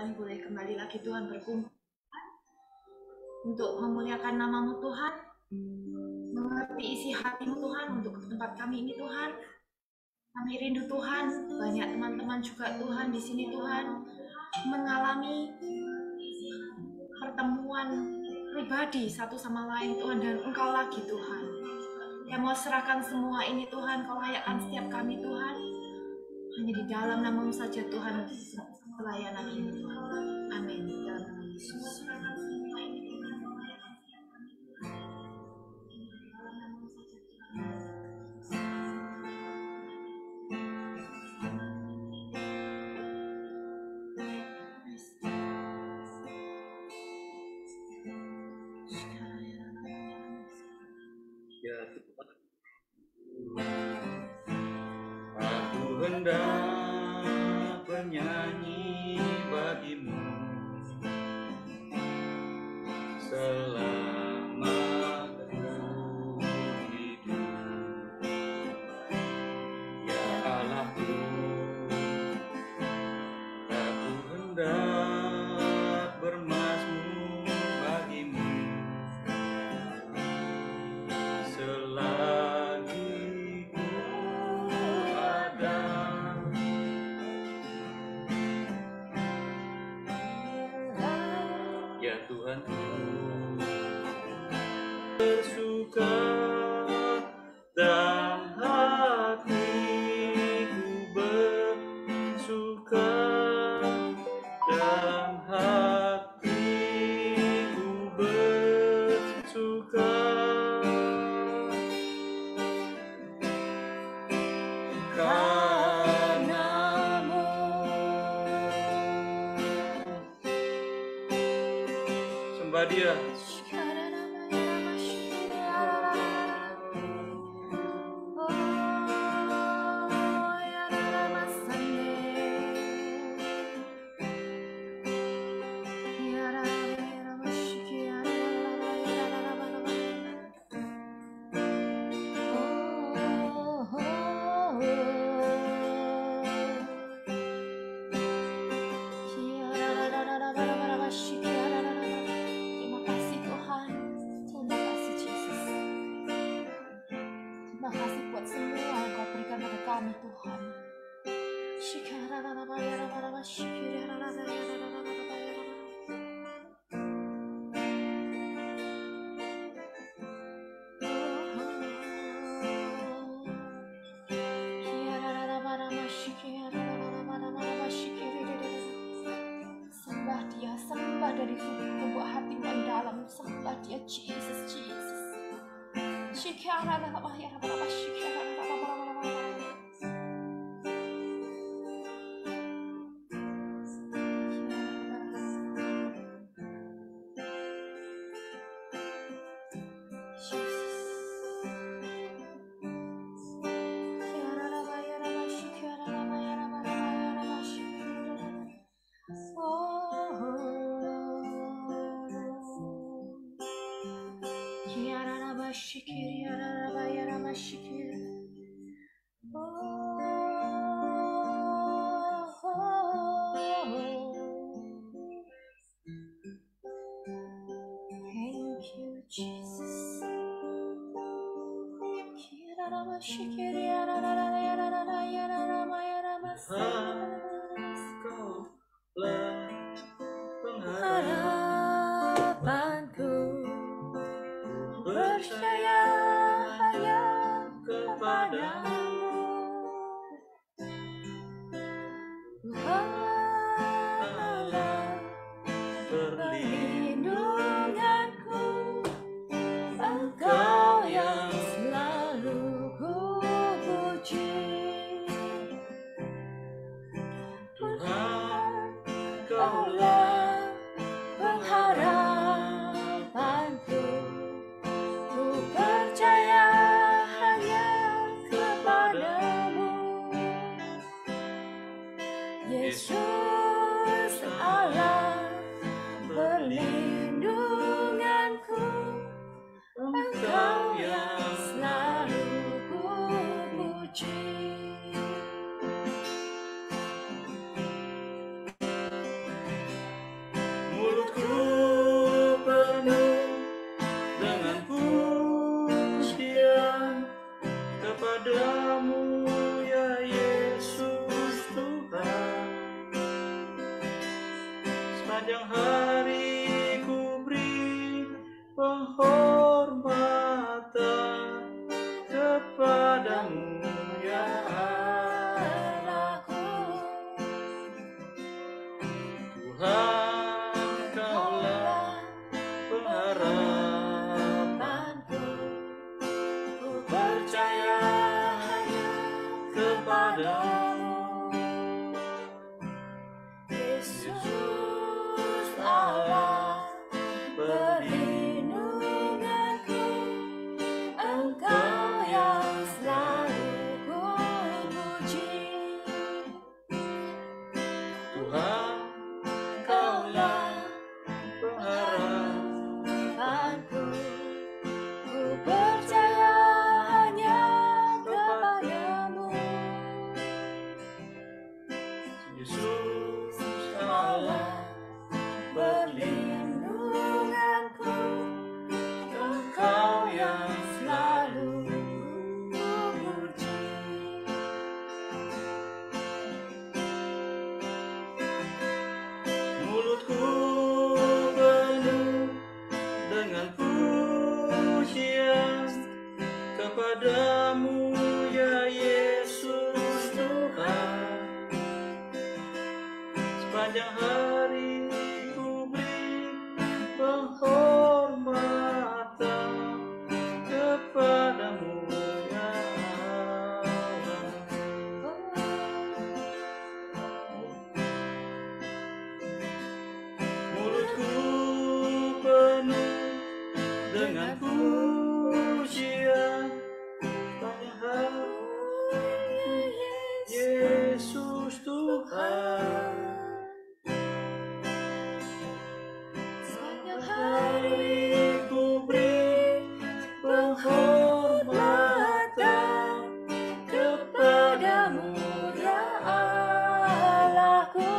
kami boleh kembali lagi Tuhan berkumpul untuk memuliakan nama-Mu Tuhan, mengerti isi hati-Mu Tuhan untuk tempat kami ini Tuhan. Kami rindu Tuhan, banyak teman-teman juga Tuhan di sini Tuhan mengalami pertemuan pribadi satu sama lain Tuhan, dan Engkau lagi Tuhan yang mau serahkan semua ini Tuhan. Kau layakkan setiap kami Tuhan, hanya di dalam nama-Mu saja Tuhan pelayanan ini Tuhan. Amin. Dalam nama Yesus. Ya Tuhan, aku hendak bernyanyi bagimu selama aku hidup. Ya Allahku, aku hendak bermazmur bagimu selagi ku ada. Ya Tuhanku, bersuka dan hatiku bersuka dan hatiku bersuka karena-Mu. Sembah Dia. Terima kasih Tuhan, terima kasih Yesus, terima kasih buat semua yang Kau berikan pada kami Tuhan. Sembah Dia, sembah dari lubuk hatimu yang dalam, sembah Dia, Jesus, Jesus. Thank you, Jesus. Engkaulah pengharapan, Harapanku percaya hanya kepadamu, Tuhan Allah perlindunganku, Engkau yang selalu ku puji. Sepanjang hari ku beri penghormatan kepadamu ya Allahku. Tuhan, Kaulah pengharapanku. Ku percaya hanya kepadamu, Yesus Allah perlindunganku, Engkau yang selalu ku puji. Tuhan, Kaulah pengharapanku, ku percaya hanya kepadamu, Yesus Allah perlindunganku, Engkau yang selalu ku puji. mulutku penuh dengan pujian kepadamu ya Yesus Tuhan. Sepanjang hari ku beri penghormatan kepadamu ya Allah. Mulutku penuh dengan pujian sepanjang hari Yesus Tuhan. Sepanjang hari Ku beri penghormatan kepadamu ya Allahku,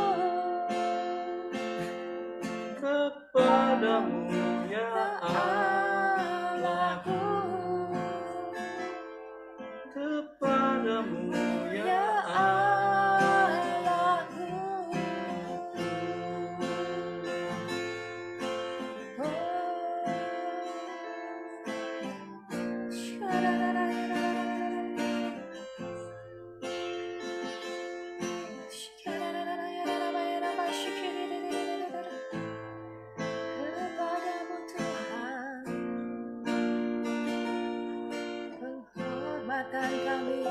kepadamu ya Allahku, kepadamu ya ya Allahku. Kepadamu Tuhan penghormatan kami.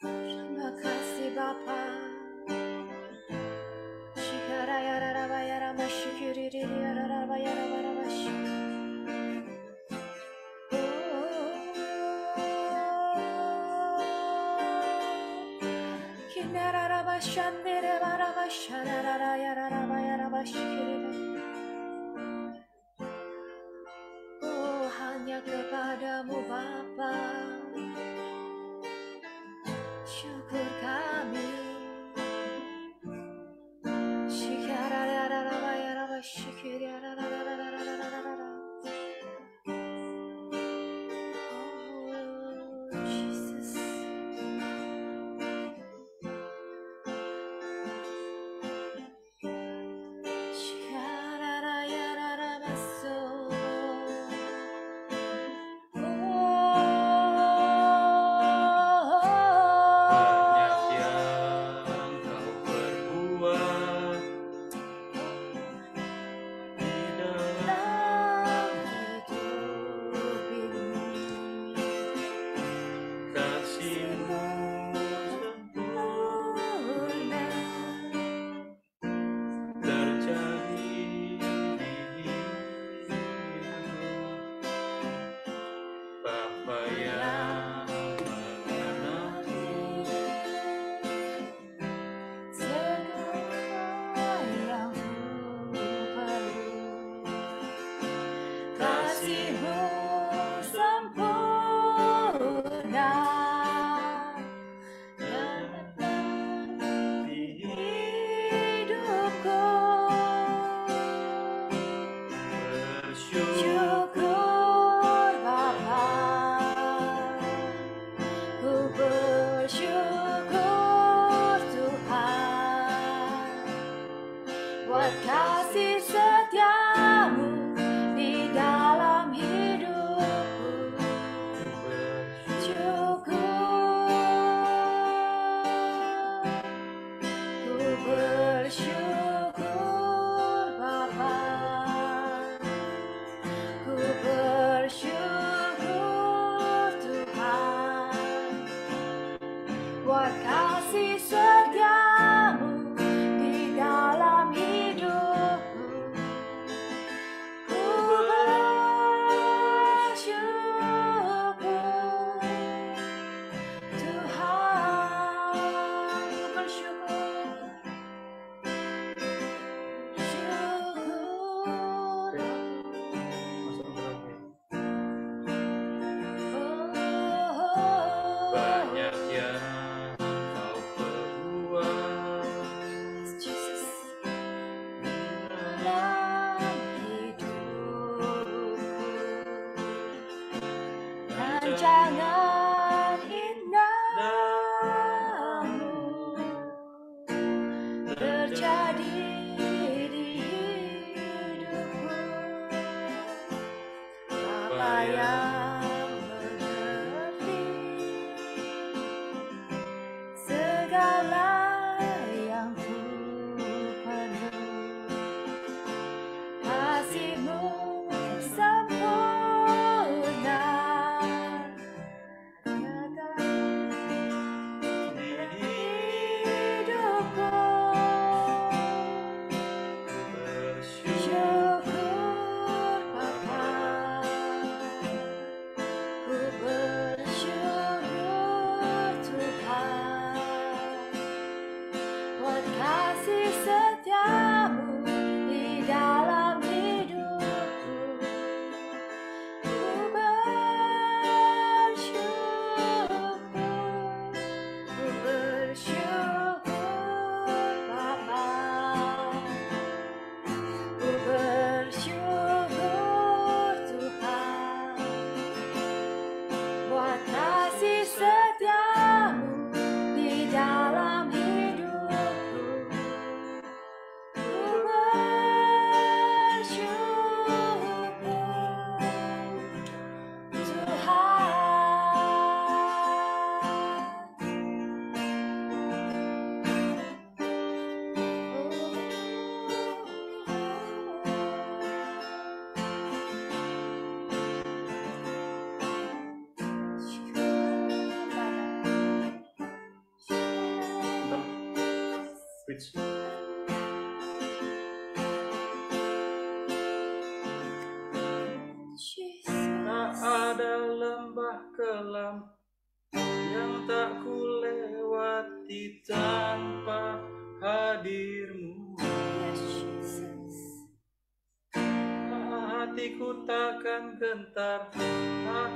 Terima kasih Bapa. Oh, hanya kepadamu Bapa syukur kami. Oh, Jesus. banyak yang kau perbuat di dalam kasih-Mu sempurna terjadi di hidupku. Bapa yang mengasihi, kasih-Mu sempurna dalam hidupku. Syukur Bapa, ku bersyukur Tuhan, buat kasih setiamu di dalam hidupku. Ku bersyukur Bapa, ku bersyukur Tuhan, buat kasih setiamu di dalam hidupku. Ku bersyukur Tuhan, ku bersyukur. Banyak yang kau perbuat Dalam hidupku, rancangan indahmu terjadi di hidupku. Bapa yang mengerti segala yang ku penuh, kasih-Mu sempurna nyata di hidupku. Syukur Bapa, ku bersyukur Tuhan, buat kasih setiamu di dalam hidupku. Ku bersyukur Bapa, ku bersyukur Tuhan, buat kasih setiamu di dalam hidupku. Ku bersyukur Switch. Tak ada lembah kelam yang tak ku lewati tanpa hadir-Mu. Hatiku takkan gentar, tak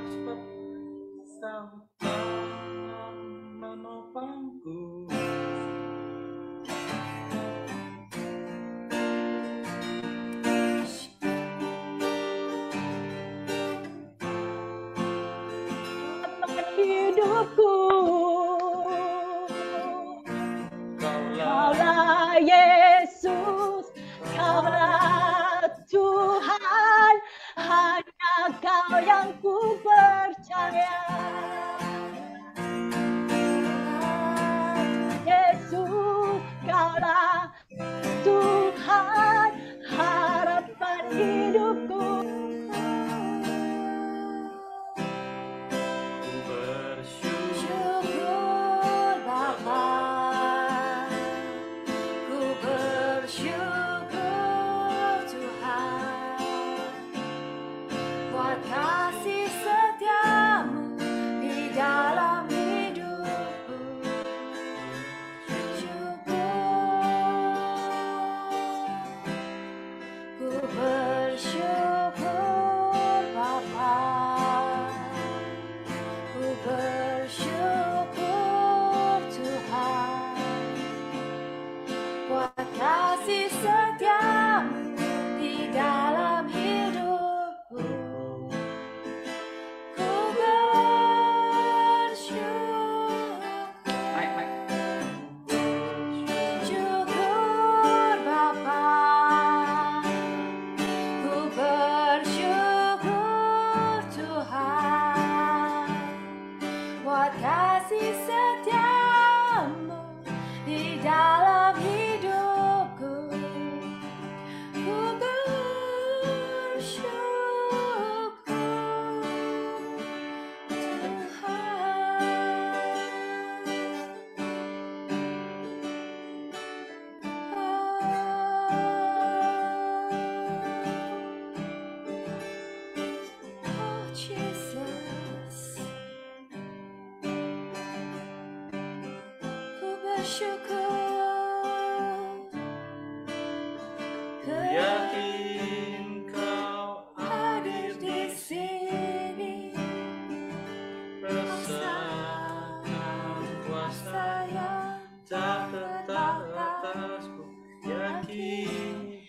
sampai menopangku. hidupku. Kaulah Kaulah Yesus, Kaulah Tuhan, hanya Kau yang ku percaya. Yesus, Kaulah Tuhan, harapan hidupku. ku bersyukur. Syukur Bapa, ku bersyukur Tuhan, buat kasih setiamu di dalam hidupku. Syukur, ku bersyukur Bapa, ku bersyukur Tuhan, buat kasih bersyukur. Ku yakin kau Hadir di sini, rasakan kuasa saya tak terbatasku. Yakin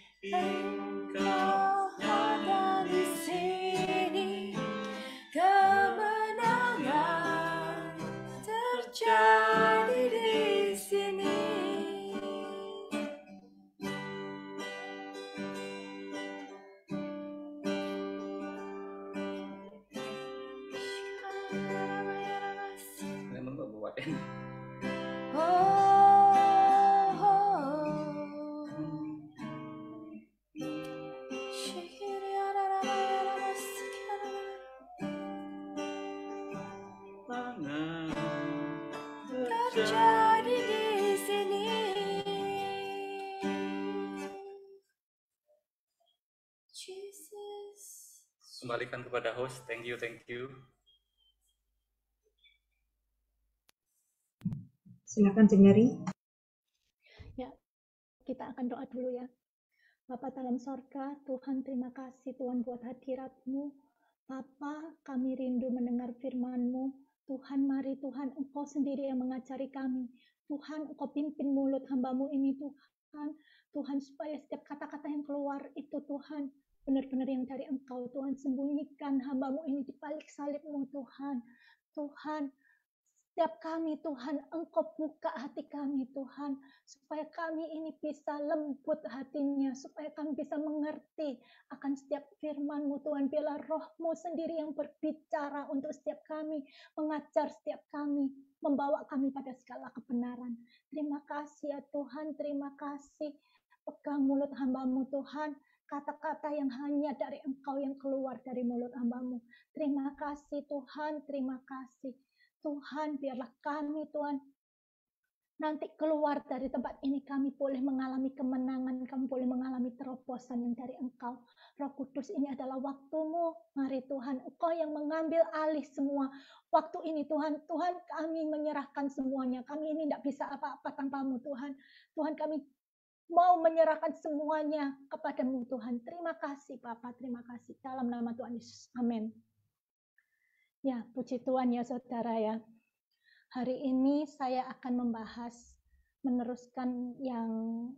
kau ada di sini, kemenangan terjadi di sini. Memang gak buat ini. Tangan Terjadi di sini. Jesus. Kembalikan kepada host. Thank you. Silakan Cengeri. Ya, kita akan doa dulu ya. Bapa dalam sorga, Tuhan terima kasih Tuhan buat hadirat-Mu. Bapa, kami rindu mendengar firman-Mu. Tuhan, mari Tuhan, Engkau sendiri yang mengajari kami. Tuhan, Engkau pimpin mulut hamba-Mu ini Tuhan. Tuhan, supaya setiap kata-kata yang keluar itu Tuhan, benar-benar yang dari Engkau. Tuhan, sembunyikan hamba-Mu ini di balik salib-Mu Tuhan. Tuhan, setiap kami Tuhan, Engkau buka hati kami Tuhan, supaya kami ini bisa lembut hatinya, supaya kami bisa mengerti akan setiap firman-Mu Tuhan. Biarlah Roh-Mu sendiri yang berbicara untuk setiap kami, mengajar setiap kami, membawa kami pada segala kebenaran. Terima kasih ya Tuhan, terima kasih. Pegang mulut hamba-Mu Tuhan, kata-kata yang hanya dari Engkau yang keluar dari mulut hamba-Mu. Terima kasih Tuhan, terima kasih. Tuhan, biarlah kami Tuhan nanti keluar dari tempat ini, kami boleh mengalami kemenangan, kami boleh mengalami terobosan yang dari Engkau. Roh Kudus, ini adalah waktu-Mu. Mari Tuhan, Engkau yang mengambil alih semua waktu ini Tuhan. Tuhan, kami menyerahkan semuanya. Kami ini tidak bisa apa-apa tanpa-Mu Tuhan. Tuhan, kami mau menyerahkan semuanya kepada-Mu Tuhan. Terima kasih Bapa, terima kasih. Dalam nama Tuhan Yesus. Amin. Ya, puji Tuhan ya saudara ya. Hari ini saya akan meneruskan yang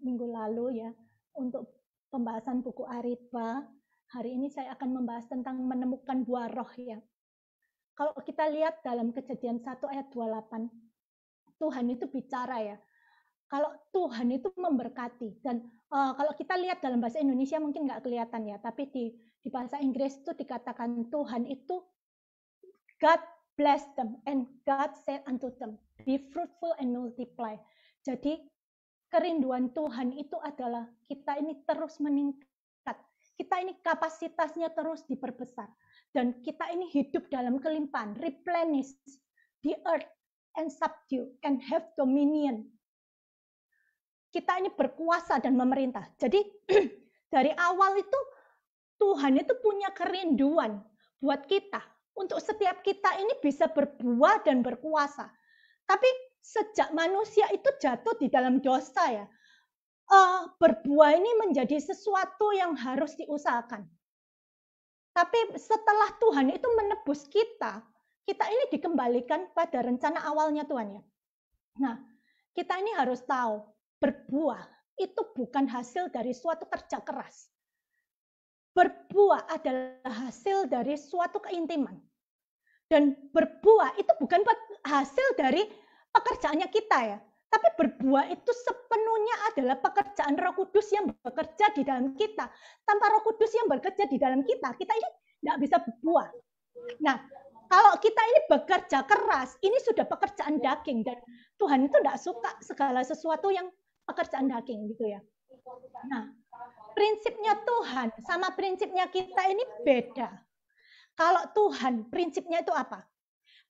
minggu lalu ya, untuk pembahasan buku Ariba. Hari ini saya akan membahas tentang menemukan buah roh ya. Kalau kita lihat dalam Kejadian 1 ayat 28, Tuhan itu bicara ya. Kalau Tuhan itu memberkati, dan kalau kita lihat dalam bahasa Indonesia mungkin nggak kelihatan ya, tapi di bahasa Inggris itu dikatakan Tuhan itu God blessed them and God said unto them, be fruitful and multiply. Jadi kerinduan Tuhan itu adalah kita ini terus meningkat. Kita ini kapasitasnya terus diperbesar. Dan kita ini hidup dalam kelimpahan, replenish the earth and subdue and have dominion. Kita ini berkuasa dan memerintah. Jadi dari awal itu Tuhan itu punya kerinduan buat kita. Untuk setiap kita ini bisa berbuah dan berkuasa. Tapi sejak manusia itu jatuh di dalam dosa ya, berbuah ini menjadi sesuatu yang harus diusahakan. Tapi setelah Tuhan itu menebus kita ini dikembalikan pada rencana awalnya Tuhan ya. Nah, kita ini harus tahu, berbuah itu bukan hasil dari suatu kerja keras. Berbuah adalah hasil dari suatu keintiman. Dan berbuah itu bukan hasil dari pekerjaannya kita ya. Tapi berbuah itu sepenuhnya adalah pekerjaan Roh Kudus yang bekerja di dalam kita. Tanpa Roh Kudus yang bekerja di dalam kita ini tidak bisa berbuah. Nah, kalau kita ini bekerja keras, ini sudah pekerjaan daging. Dan Tuhan itu tidak suka segala sesuatu yang pekerjaan daging gitu ya. Nah, prinsipnya Tuhan sama prinsipnya kita ini beda. Kalau Tuhan, prinsipnya itu apa?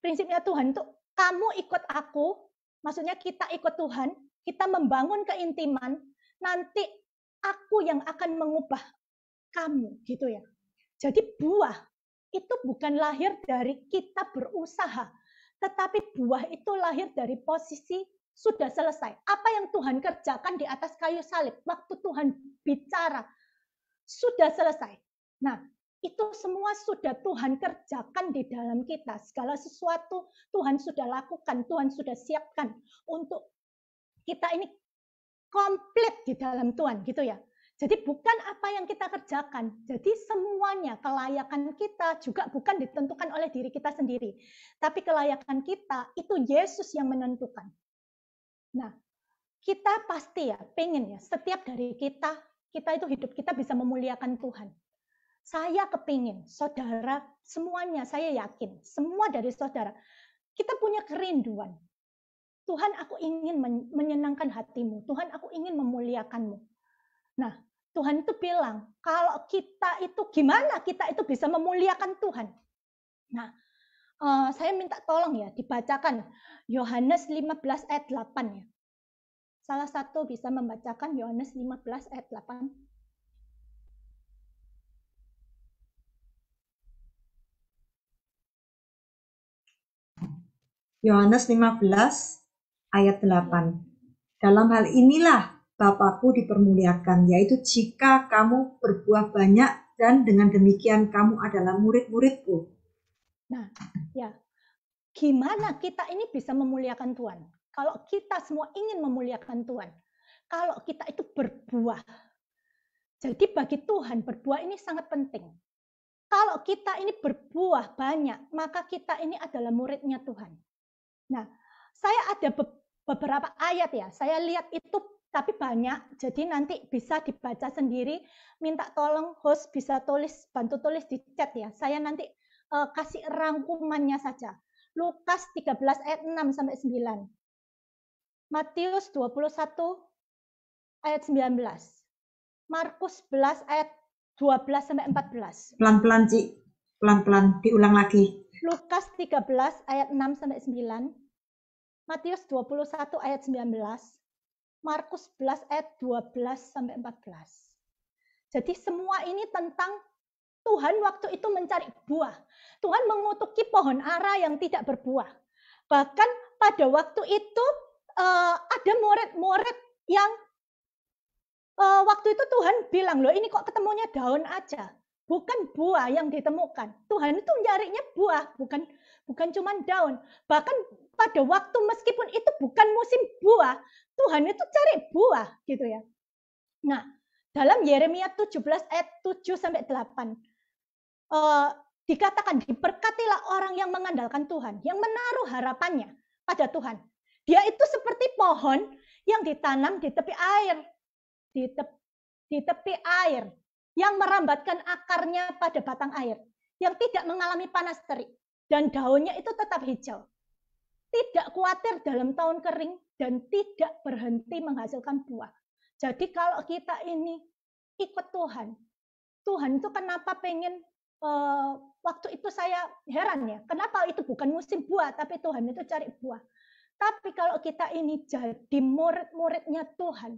Prinsipnya Tuhan itu kamu ikut aku, maksudnya kita ikut Tuhan, kita membangun keintiman, nanti aku yang akan mengubah kamu gitu ya. Jadi buah itu bukan lahir dari kita berusaha, tetapi buah itu lahir dari posisi sudah selesai. Apa yang Tuhan kerjakan di atas kayu salib, waktu Tuhan bicara, sudah selesai. Nah, itu semua sudah Tuhan kerjakan di dalam kita. Segala sesuatu Tuhan sudah lakukan, Tuhan sudah siapkan untuk kita ini komplit di dalam Tuhan, gitu ya. Jadi bukan apa yang kita kerjakan. Jadi semuanya, kelayakan kita juga bukan ditentukan oleh diri kita sendiri. Tapi kelayakan kita itu Yesus yang menentukan. Nah, kita pasti ya pengen ya, setiap dari kita itu hidup kita bisa memuliakan Tuhan. Saya kepingin, saudara, semuanya saya yakin, semua dari saudara, kita punya kerinduan. Tuhan, aku ingin menyenangkan hatimu. Tuhan, aku ingin memuliakanmu. Nah, Tuhan itu bilang, kalau kita itu, gimana kita itu bisa memuliakan Tuhan? Nah, saya minta tolong ya, dibacakan Yohanes 15 ayat 8 ya. Salah satu bisa membacakan Yohanes 15 ayat 8. Yohanes 15 ayat 8. Dalam hal inilah Bapakku dipermuliakan, yaitu jika kamu berbuah banyak dan dengan demikian kamu adalah murid-muridku. Nah, ya, gimana kita ini bisa memuliakan Tuhan? Kalau kita semua ingin memuliakan Tuhan, kalau kita itu berbuah. Jadi bagi Tuhan berbuah ini sangat penting. Kalau kita ini berbuah banyak, maka kita ini adalah muridnya Tuhan. Nah, saya ada beberapa ayat ya, saya lihat itu tapi banyak, jadi nanti bisa dibaca sendiri. Minta tolong host bisa bantu tulis di chat ya. Saya nanti kasih rangkumannya saja. Lukas 13 ayat 6 sampai 9. Matius 21 ayat 19. Markus 11 ayat 12 sampai 14. Pelan-pelan, Ci. Pelan-pelan, diulang lagi. Lukas 13 ayat 6 sampai 9. Matius 21 ayat 19. Markus 11 ayat 12 sampai 14. Jadi semua ini tentang Tuhan waktu itu mencari buah. Tuhan mengutuki pohon ara yang tidak berbuah. Bahkan pada waktu itu ada murid-murid yang waktu itu Tuhan bilang, loh ini kok ketemunya daun aja. Bukan buah yang ditemukan. Tuhan itu mencarinya buah, bukan cuma daun. Bahkan pada waktu meskipun itu bukan musim buah, Tuhan itu cari buah, gitu ya. Nah, dalam Yeremia 17 ayat 7 sampai 8 dikatakan, diberkatilah orang yang mengandalkan Tuhan, yang menaruh harapannya pada Tuhan. Dia itu seperti pohon yang ditanam di tepi air, di tepi air, yang merambatkan akarnya pada batang air, yang tidak mengalami panas terik, dan daunnya itu tetap hijau. Tidak khawatir dalam tahun kering, dan tidak berhenti menghasilkan buah. Jadi kalau kita ini ikut Tuhan, Tuhan itu kenapa pengen, waktu itu saya heran ya, kenapa itu bukan musim buah, tapi Tuhan itu cari buah. Tapi kalau kita ini jadi murid-muridnya Tuhan,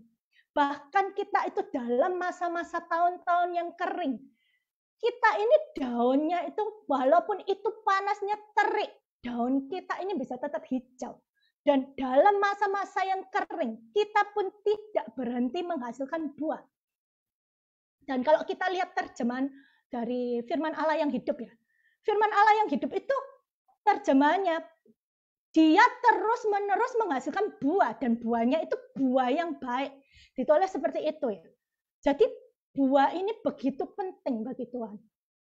bahkan kita itu dalam masa-masa tahun-tahun yang kering, kita ini daunnya itu walaupun itu panasnya terik, daun kita ini bisa tetap hijau. Dan dalam masa-masa yang kering, kita pun tidak berhenti menghasilkan buah. Dan kalau kita lihat terjemahan dari firman Allah yang hidup ya, firman Allah yang hidup itu terjemahannya, dia terus-menerus menghasilkan buah, dan buahnya itu buah yang baik. Ditulis seperti itu ya. Jadi buah ini begitu penting bagi Tuhan.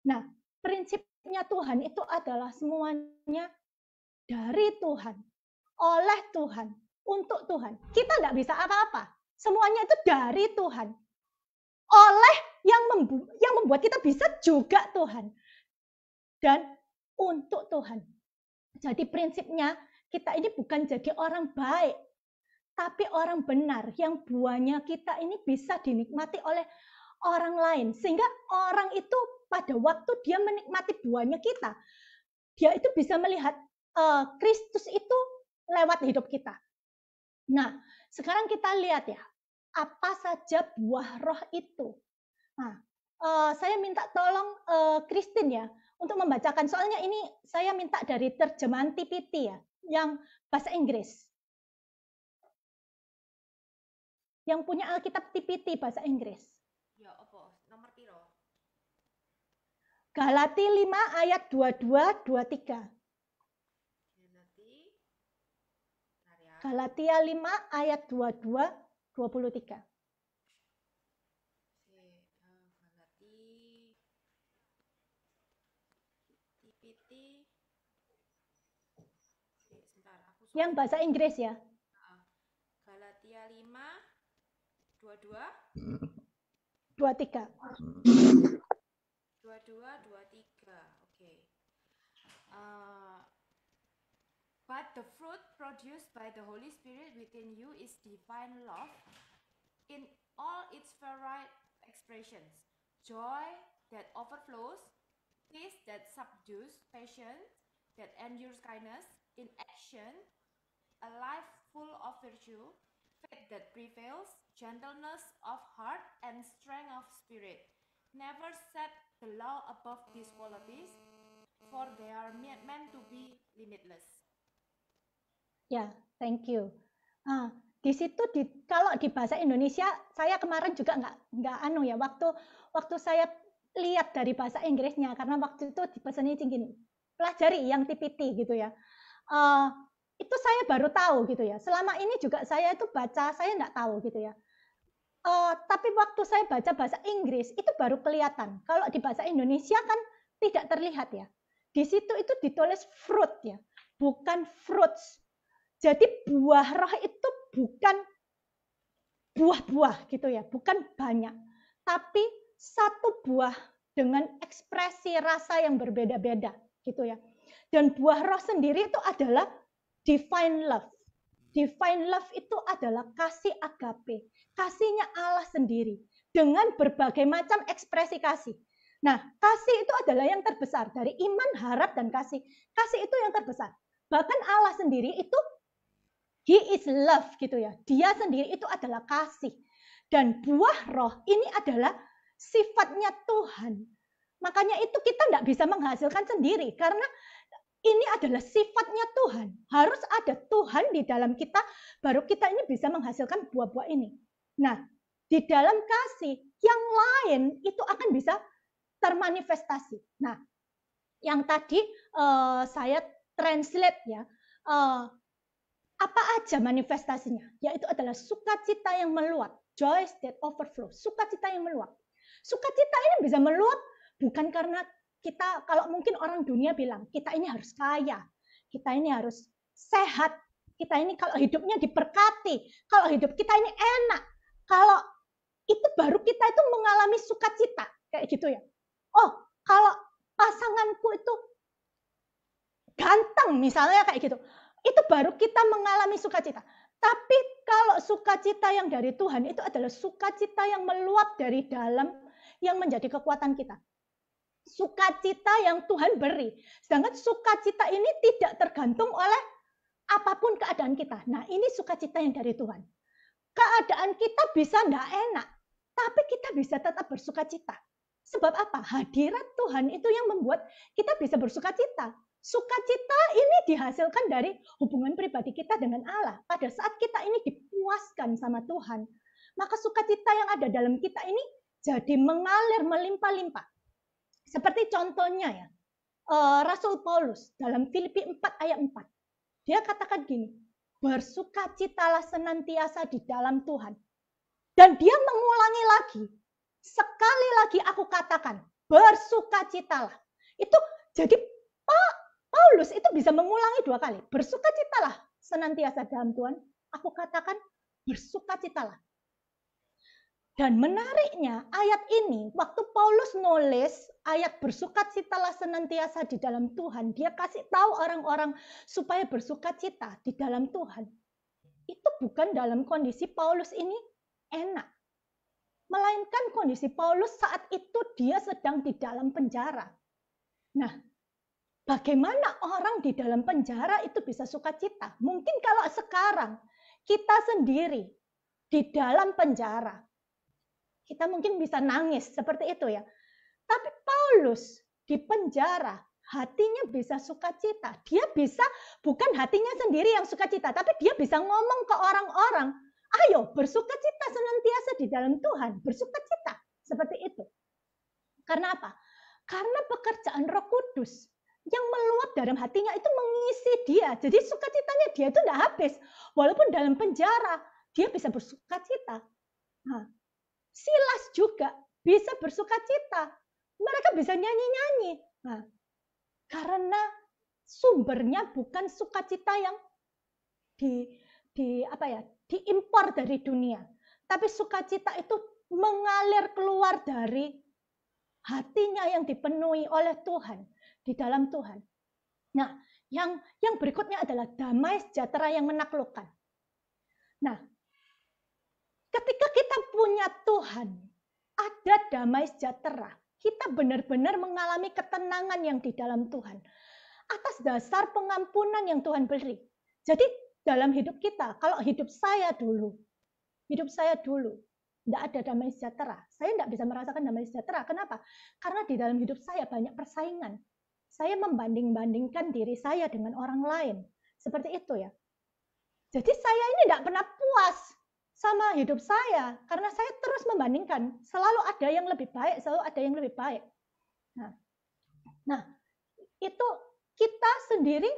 Nah, prinsipnya Tuhan itu adalah semuanya dari Tuhan, oleh Tuhan, untuk Tuhan. Kita nggak bisa apa-apa. Semuanya itu dari Tuhan. Oleh yang membuat kita bisa juga Tuhan. Dan untuk Tuhan. Jadi prinsipnya kita ini bukan jadi orang baik, tapi orang benar yang buahnya kita ini bisa dinikmati oleh orang lain. Sehingga orang itu pada waktu dia menikmati buahnya kita, dia itu bisa melihat Kristus itu lewat hidup kita. Nah, sekarang kita lihat ya, apa saja buah roh itu. Nah, saya minta tolong Christine ya, untuk membacakan, soalnya ini saya minta dari terjemahan TPT ya, yang bahasa Inggris. Yang punya Alkitab TPT bahasa Inggris. Ya apa? Nomor piro? Galati 5 ayat 22-23. Galatia 5 ayat 22-23. Yang bahasa Inggris ya. Galatia 5 22 23. 22 23. Oke. But the fruit produced by the Holy Spirit within you is divine love in all its varied expressions. Joy that overflows, peace that subdues, patience that endures kindness, in action, a life full of virtue, faith that prevails, gentleness of heart, and strength of spirit. Never set the law above these qualities, for they are meant to be limitless. Ya, thank you. Di situ kalau di bahasa Indonesia, saya kemarin juga nggak ya, waktu saya lihat dari bahasa Inggrisnya, karena waktu itu dipesannya gini, pelajari yang TPT gitu ya. Itu saya baru tahu gitu ya. Selama ini juga saya itu baca, saya nggak tahu gitu ya. Tapi waktu saya baca bahasa Inggris itu baru kelihatan. Kalau di bahasa Indonesia kan tidak terlihat ya. Di situ itu ditulis fruit ya, bukan fruits. Jadi buah roh itu bukan buah-buah gitu ya, bukan banyak. Tapi satu buah dengan ekspresi rasa yang berbeda-beda gitu ya. Dan buah roh sendiri itu adalah divine love. Divine love itu adalah kasih agape, kasihnya Allah sendiri dengan berbagai macam ekspresi kasih. Nah, kasih itu adalah yang terbesar dari iman, harap, dan kasih. Kasih itu yang terbesar. Bahkan Allah sendiri itu He is love gitu ya. Dia sendiri itu adalah kasih. Dan buah roh ini adalah sifatnya Tuhan. Makanya itu kita tidak bisa menghasilkan sendiri karena ini adalah sifatnya Tuhan. Harus ada Tuhan di dalam kita, baru kita ini bisa menghasilkan buah-buah ini. Nah, di dalam kasih, yang lain itu akan bisa termanifestasi. Nah, yang tadi saya translate ya, apa aja manifestasinya? Yaitu adalah sukacita yang meluap, joy that overflow, sukacita yang meluap. Sukacita ini bisa meluap bukan karena kita, kalau mungkin orang dunia bilang, kita ini harus kaya, kita ini harus sehat, kita ini kalau hidupnya diberkati, kalau hidup kita ini enak, kalau itu baru kita itu mengalami sukacita, kayak gitu ya. Oh, kalau pasanganku itu ganteng misalnya kayak gitu, itu baru kita mengalami sukacita. Tapi kalau sukacita yang dari Tuhan itu adalah sukacita yang meluap dari dalam yang menjadi kekuatan kita. Sukacita yang Tuhan beri. Sedangkan sukacita ini tidak tergantung oleh apapun keadaan kita. Nah, ini sukacita yang dari Tuhan. Keadaan kita bisa enggak enak, tapi kita bisa tetap bersukacita. Sebab apa? Hadirat Tuhan itu yang membuat kita bisa bersukacita. Sukacita ini dihasilkan dari hubungan pribadi kita dengan Allah. Pada saat kita ini dipuaskan sama Tuhan, maka sukacita yang ada dalam kita ini jadi mengalir melimpah-limpah. Seperti contohnya ya, Rasul Paulus dalam Filipi 4 ayat 4. Dia katakan gini, bersukacitalah senantiasa di dalam Tuhan. Dan dia mengulangi lagi, sekali lagi aku katakan, bersukacitalah. Itu jadi Paulus itu bisa mengulangi 2 kali. Bersukacitalah senantiasa dalam Tuhan. Aku katakan bersukacitalah. Dan menariknya ayat ini, waktu Paulus nulis ayat bersukacitalah senantiasa di dalam Tuhan, dia kasih tahu orang-orang supaya bersukacita di dalam Tuhan. Itu bukan dalam kondisi Paulus ini enak. Melainkan kondisi Paulus saat itu dia sedang di dalam penjara. Nah, bagaimana orang di dalam penjara itu bisa sukacita? Mungkin kalau sekarang kita sendiri di dalam penjara, kita mungkin bisa nangis seperti itu ya. Tapi Paulus di penjara, hatinya bisa sukacita. Dia bisa, bukan hatinya sendiri yang sukacita, tapi dia bisa ngomong ke orang-orang, Ayo bersukacita senantiasa di dalam Tuhan, bersukacita seperti itu. Karena apa? Karena pekerjaan Roh Kudus yang meluap dalam hatinya itu mengisi dia. Jadi sukacitanya dia itu tidak habis. Walaupun dalam penjara, dia bisa bersukacita. Nah, Silas juga bisa bersukacita. Mereka bisa nyanyi-nyanyi. Nah, karena sumbernya bukan sukacita yang diimpor dari dunia, tapi sukacita itu mengalir keluar dari hatinya yang dipenuhi oleh Tuhan di dalam Tuhan. Nah, yang berikutnya adalah damai sejahtera yang menaklukkan. Nah, ketika kita punya Tuhan, ada damai sejahtera. Kita benar-benar mengalami ketenangan yang di dalam Tuhan atas dasar pengampunan yang Tuhan beri. Jadi dalam hidup kita, kalau hidup saya dulu, tidak ada damai sejahtera. Saya tidak bisa merasakan damai sejahtera. Kenapa? Karena di dalam hidup saya banyak persaingan. Saya membanding-bandingkan diri saya dengan orang lain. Seperti itu ya. Jadi saya ini tidak pernah puas sama hidup saya. Karena saya terus membandingkan. Selalu ada yang lebih baik, selalu ada yang lebih baik. Nah itu kita sendiri,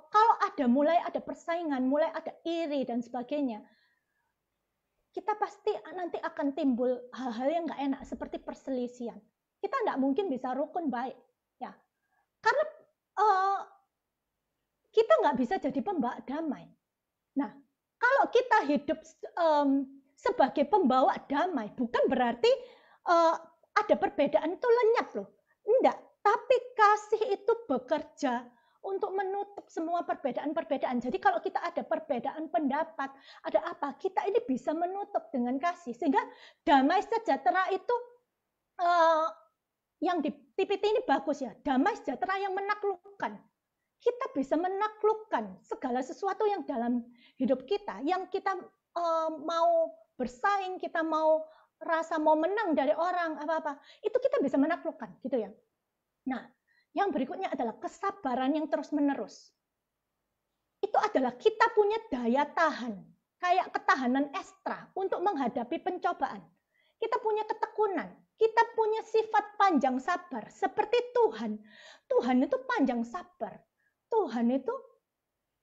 kalau mulai ada persaingan, mulai ada iri dan sebagainya, kita pasti nanti akan timbul hal-hal yang nggak enak seperti perselisihan. Kita nggak mungkin bisa rukun baik, ya, karena kita nggak bisa jadi pembawa damai. Nah, kalau kita hidup sebagai pembawa damai, bukan berarti ada perbedaan itu lenyap loh, enggak. Tapi kasih itu bekerja untuk menutup semua perbedaan-perbedaan. Jadi kalau kita ada perbedaan pendapat, ada apa, kita ini bisa menutup dengan kasih. Sehingga damai sejahtera itu, yang di TPT ini bagus ya, damai sejahtera yang menaklukkan. Kita bisa menaklukkan segala sesuatu yang dalam hidup kita, yang kita mau bersaing, kita mau menang dari orang, apa-apa, itu kita bisa menaklukkan, gitu ya. Nah, yang berikutnya adalah kesabaran yang terus-menerus. Itu adalah kita punya daya tahan, kayak ketahanan ekstra untuk menghadapi pencobaan. Kita punya ketekunan, kita punya sifat panjang sabar, seperti Tuhan. Tuhan itu panjang sabar. Tuhan itu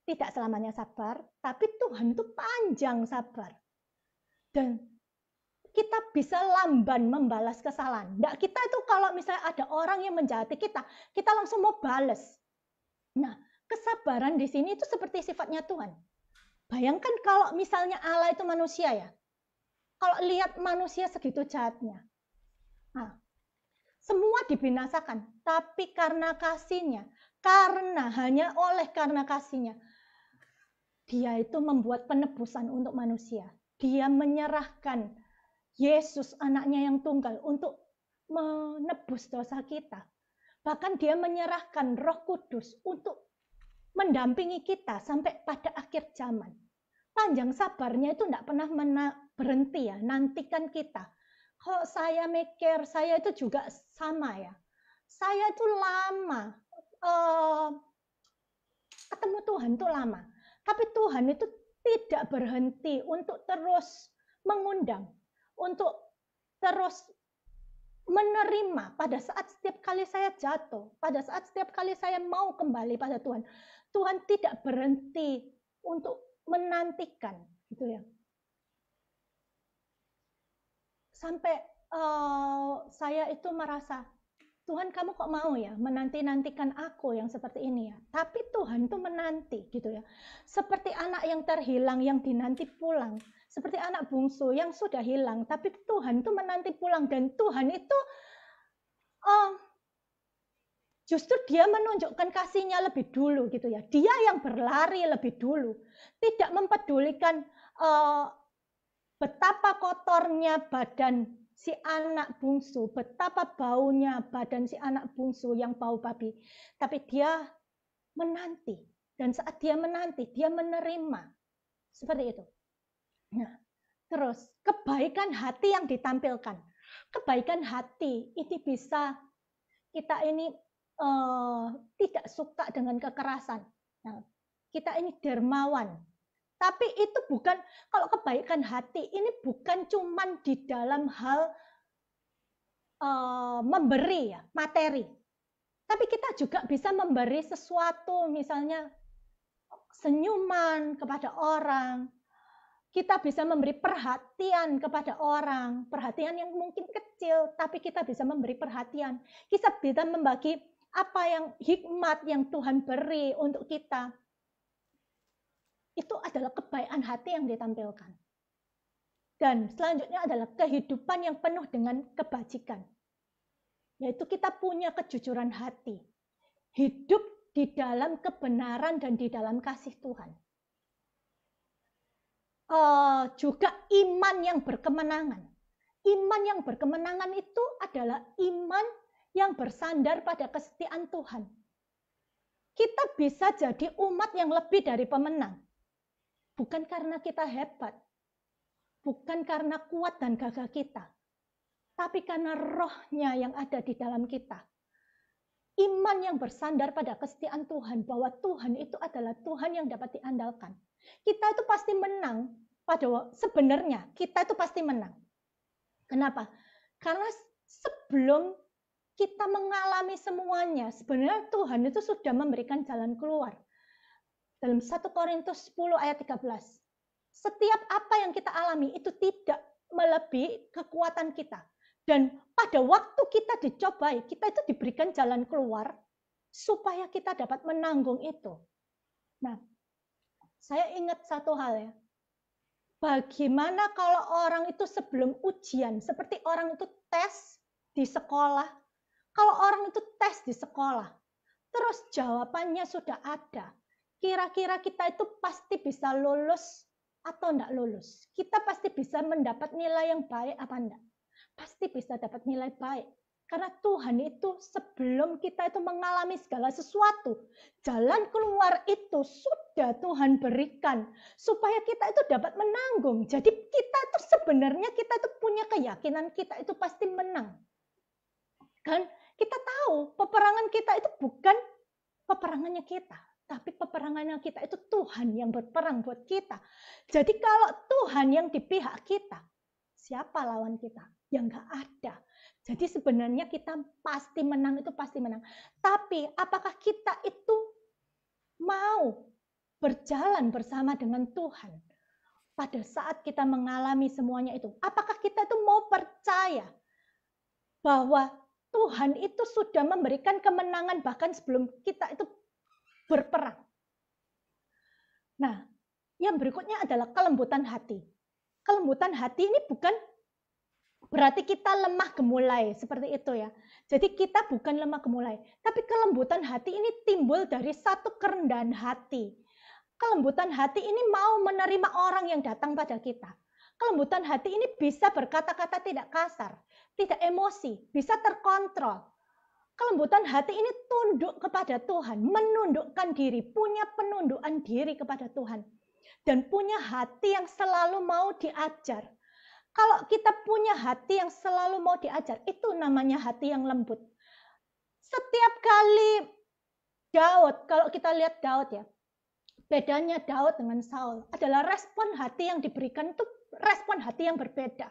tidak selamanya sabar, tapi Tuhan itu panjang sabar. Dan kita bisa lamban membalas kesalahan. Nggak, kita itu kalau misalnya ada orang yang menjahati kita langsung mau balas. Nah, kesabaran di sini itu seperti sifatnya Tuhan. Bayangkan kalau misalnya Allah itu manusia ya. Kalau lihat manusia segitu jahatnya. Nah, semua dibinasakan. Tapi karena kasihnya, karena kasihnya, dia itu membuat penebusan untuk manusia. Dia menyerahkan Yesus anaknya yang tunggal untuk menebus dosa kita. Bahkan dia menyerahkan Roh Kudus untuk mendampingi kita sampai pada akhir zaman. Panjang sabarnya itu tidak pernah berhenti ya, nantikan kita. Kalau saya mikir, saya itu juga sama ya. Saya itu lama, ketemu Tuhan itu lama. Tapi Tuhan itu tidak berhenti untuk terus mengundang, untuk terus menerima pada saat setiap kali saya jatuh, pada saat setiap kali saya mau kembali pada Tuhan. Tuhan tidak berhenti untuk menantikan, gitu ya. Sampai saya itu merasa, Tuhan kamu kok mau ya menanti-nantikan aku yang seperti ini ya. Tapi Tuhan itu menanti gitu ya. Seperti anak yang terhilang yang dinanti pulang. Seperti anak bungsu yang sudah hilang. Tapi Tuhan itu menanti pulang. Dan Tuhan itu justru dia menunjukkan kasihnya lebih dulu gitu ya. Dia yang berlari lebih dulu. Tidak mempedulikan betapa kotornya badan si anak bungsu, betapa baunya badan si anak bungsu yang bau babi. Tapi dia menanti. Dan saat dia menanti, dia menerima. Seperti itu. Nah, terus kebaikan hati yang ditampilkan. Kebaikan hati ini bisa kita ini tidak suka dengan kekerasan. Nah, kita ini dermawan. Tapi itu bukan, kalau kebaikan hati ini bukan cuman di dalam hal memberi ya, materi. Tapi kita juga bisa memberi sesuatu, misalnya senyuman kepada orang. Kita bisa memberi perhatian kepada orang, perhatian yang mungkin kecil, tapi kita bisa memberi perhatian. Kita bisa membagi apa yang hikmat yang Tuhan beri untuk kita. Itu adalah kebaikan hati yang ditampilkan. Dan selanjutnya adalah kehidupan yang penuh dengan kebajikan. Yaitu kita punya kejujuran hati. Hidup di dalam kebenaran dan di dalam kasih Tuhan. Juga iman yang berkemenangan. Iman yang berkemenangan itu adalah iman yang bersandar pada kesetiaan Tuhan. Kita bisa jadi umat yang lebih dari pemenang. Bukan karena kita hebat, bukan karena kuat dan gagah kita, tapi karena rohnya yang ada di dalam kita. Iman yang bersandar pada kesetiaan Tuhan, bahwa Tuhan itu adalah Tuhan yang dapat diandalkan. Kita itu pasti menang, sebenarnya kita itu pasti menang. Kenapa? Karena sebelum kita mengalami semuanya, sebenarnya Tuhan itu sudah memberikan jalan keluar. Dalam 1 Korintus 10 ayat 13. Setiap apa yang kita alami itu tidak melebihi kekuatan kita. Dan pada waktu kita dicobai, kita itu diberikan jalan keluar supaya kita dapat menanggung itu. Nah, saya ingat satu hal ya. Bagaimana kalau orang itu sebelum ujian, seperti orang itu tes di sekolah. Kalau orang itu tes di sekolah, terus jawabannya sudah ada. Kira-kira kita itu pasti bisa lulus atau enggak lulus? Kita pasti bisa mendapat nilai yang baik apa enggak? Pasti bisa dapat nilai baik. Karena Tuhan itu sebelum kita itu mengalami segala sesuatu, jalan keluar itu sudah Tuhan berikan supaya kita itu dapat menanggung. Jadi kita itu sebenarnya kita itu punya keyakinan kita itu pasti menang. Kan kita tahu peperangan kita itu bukan peperangannya kita. Tapi peperangannya kita itu Tuhan yang berperang buat kita. Jadi kalau Tuhan yang di pihak kita, siapa lawan kita? Ya nggak ada. Jadi sebenarnya kita pasti menang, itu pasti menang. Tapi apakah kita itu mau berjalan bersama dengan Tuhan pada saat kita mengalami semuanya itu? Apakah kita itu mau percaya bahwa Tuhan itu sudah memberikan kemenangan bahkan sebelum kita itu berperang. Nah, yang berikutnya adalah kelembutan hati. Kelembutan hati ini bukan berarti kita lemah gemulai, seperti itu ya. Jadi kita bukan lemah gemulai, tapi kelembutan hati ini timbul dari satu kerendahan hati. Kelembutan hati ini mau menerima orang yang datang pada kita. Kelembutan hati ini bisa berkata-kata tidak kasar, tidak emosi, bisa terkontrol. Kelembutan hati ini tunduk kepada Tuhan, menundukkan diri, punya penundukan diri kepada Tuhan. Dan punya hati yang selalu mau diajar. Kalau kita punya hati yang selalu mau diajar, itu namanya hati yang lembut. Setiap kali Daud, kalau kita lihat Daud ya, bedanya Daud dengan Saul adalah respon hati yang diberikan itu respon hati yang berbeda.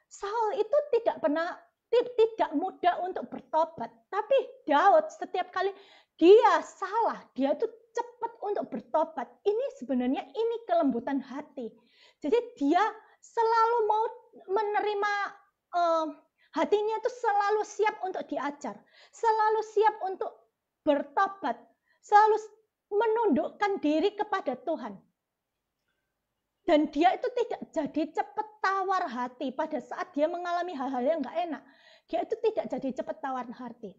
Saul itu tidak mudah untuk bertobat, tapi Daud setiap kali dia salah, dia itu cepat untuk bertobat. Ini sebenarnya ini kelembutan hati. Jadi dia selalu mau menerima, hatinya itu selalu siap untuk diajar, selalu siap untuk bertobat, selalu menundukkan diri kepada Tuhan. Dan dia itu tidak jadi cepat tawar hati pada saat dia mengalami hal-hal yang nggak enak. Dia itu tidak jadi cepat tawar hati.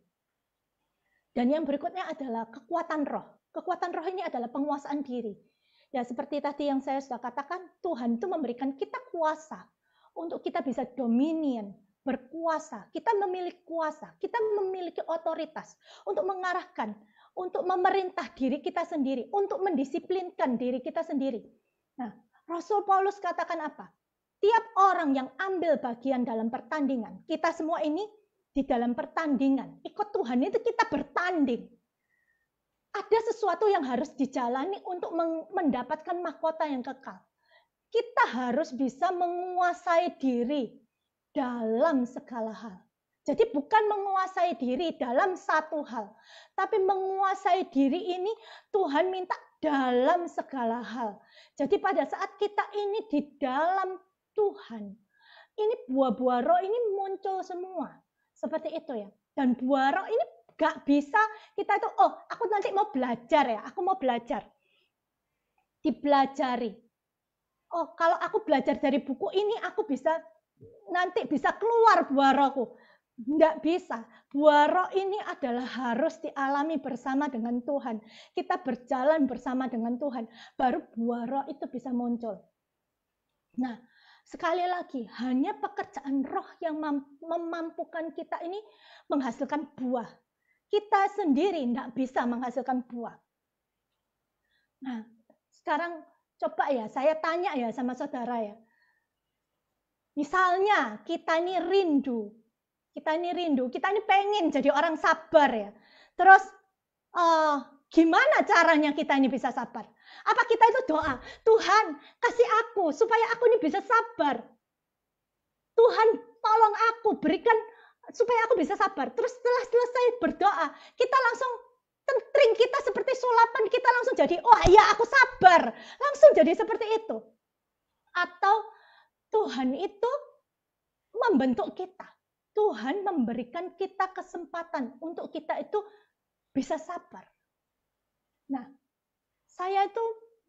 Dan yang berikutnya adalah kekuatan roh. Kekuatan roh ini adalah penguasaan diri. Ya seperti tadi yang saya sudah katakan, Tuhan itu memberikan kita kuasa untuk kita bisa dominion, berkuasa. Kita memiliki kuasa, kita memiliki otoritas untuk mengarahkan, untuk memerintah diri kita sendiri, untuk mendisiplinkan diri kita sendiri. Nah, Rasul Paulus katakan apa? Tiap orang yang ambil bagian dalam pertandingan, kita semua ini di dalam pertandingan, ikut Tuhan itu kita bertanding. ada sesuatu yang harus dijalani untuk mendapatkan mahkota yang kekal. Kita harus bisa menguasai diri dalam segala hal. Jadi bukan menguasai diri dalam satu hal, tapi menguasai diri ini Tuhan minta dalam segala hal. Jadi pada saat kita ini di dalam Tuhan, ini buah-buah roh ini muncul semua. Seperti itu ya. Dan buah roh ini gak bisa kita itu, oh aku nanti mau belajar ya, aku mau belajar. Dipelajari. Oh kalau aku belajar dari buku ini, aku bisa nanti bisa keluar buah rohku. Nggak bisa. Buah roh ini adalah harus dialami bersama dengan Tuhan. Kita berjalan bersama dengan Tuhan. Baru buah roh itu bisa muncul. Nah, sekali lagi, hanya pekerjaan roh yang memampukan kita ini menghasilkan buah. Kita sendiri tidak bisa menghasilkan buah. Nah, sekarang coba ya, saya tanya ya sama saudara ya. Misalnya kita ini rindu, kita ini pengen jadi orang sabar ya. Terus gimana caranya kita ini bisa sabar? Apa kita itu doa, Tuhan kasih aku supaya aku ini bisa sabar. Tuhan tolong aku, berikan supaya aku bisa sabar. Terus setelah selesai berdoa, kita langsung tentring kita seperti sulapan, kita langsung jadi, oh ya aku sabar. Langsung jadi seperti itu. Atau Tuhan itu membentuk kita. Tuhan memberikan kita kesempatan untuk kita itu bisa sabar. Nah, saya itu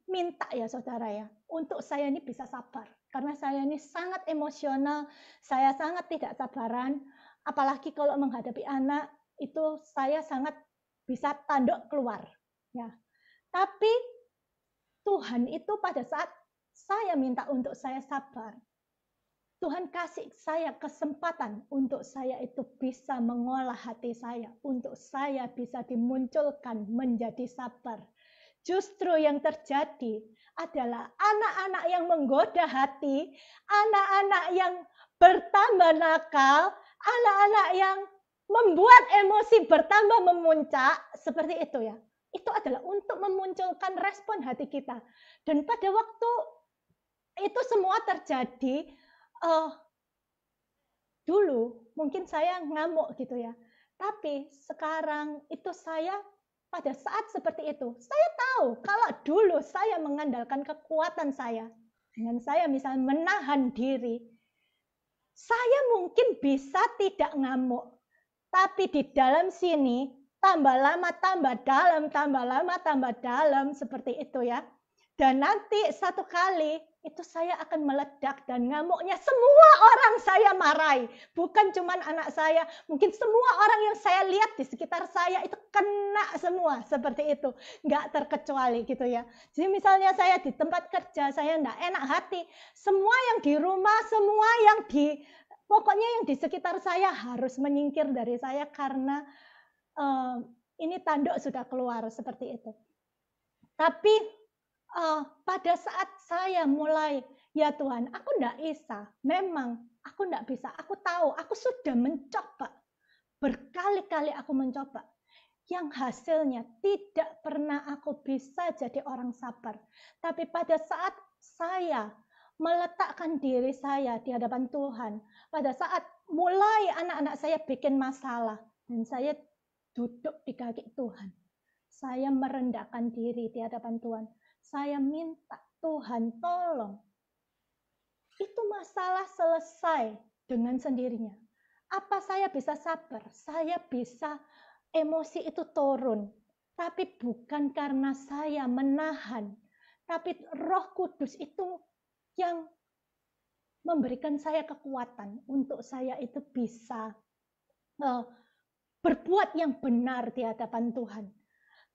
minta ya saudara ya, untuk saya ini bisa sabar. Karena saya ini sangat emosional, saya sangat tidak sabaran. Apalagi kalau menghadapi anak, itu saya sangat bisa tanduk keluar. Ya. Tapi Tuhan itu pada saat saya minta untuk saya sabar, Tuhan kasih saya kesempatan untuk saya itu bisa mengolah hati saya, untuk saya bisa dimunculkan menjadi sabar. Justru yang terjadi adalah anak-anak yang menggoda hati, anak-anak yang bertambah nakal, anak-anak yang membuat emosi bertambah memuncak, seperti itu ya. Itu adalah untuk memunculkan respon hati kita. Dan pada waktu itu semua terjadi, dulu mungkin saya ngamuk gitu ya. Tapi sekarang itu saya pada saat seperti itu, saya tahu kalau dulu saya mengandalkan kekuatan saya, dengan saya misalnya menahan diri, saya mungkin bisa tidak ngamuk. Tapi di dalam sini, tambah lama tambah dalam, tambah lama tambah dalam, seperti itu ya. Dan nanti satu kali, itu saya akan meledak dan ngamuknya semua orang saya marahi. Bukan cuma anak saya, mungkin semua orang yang saya lihat di sekitar saya itu kena semua seperti itu. Nggak terkecuali gitu ya. Jadi misalnya saya di tempat kerja, saya nggak enak hati. Semua yang di rumah, semua yang pokoknya yang di sekitar saya harus menyingkir dari saya karena ini tanduk sudah keluar seperti itu. Tapi pada saat saya mulai, ya Tuhan, aku enggak bisa. Memang aku enggak bisa. Aku tahu, aku sudah mencoba. Berkali-kali aku mencoba. Yang hasilnya tidak pernah aku bisa jadi orang sabar. Tapi pada saat saya meletakkan diri saya di hadapan Tuhan, pada saat mulai anak-anak saya bikin masalah, dan saya duduk di kaki Tuhan, saya merendahkan diri di hadapan Tuhan. Saya minta Tuhan tolong. Itu masalah selesai dengan sendirinya. Apa saya bisa sabar? Saya bisa emosi itu turun. Tapi bukan karena saya menahan. Tapi Roh Kudus itu yang memberikan saya kekuatan untuk saya itu bisa berbuat yang benar di hadapan Tuhan.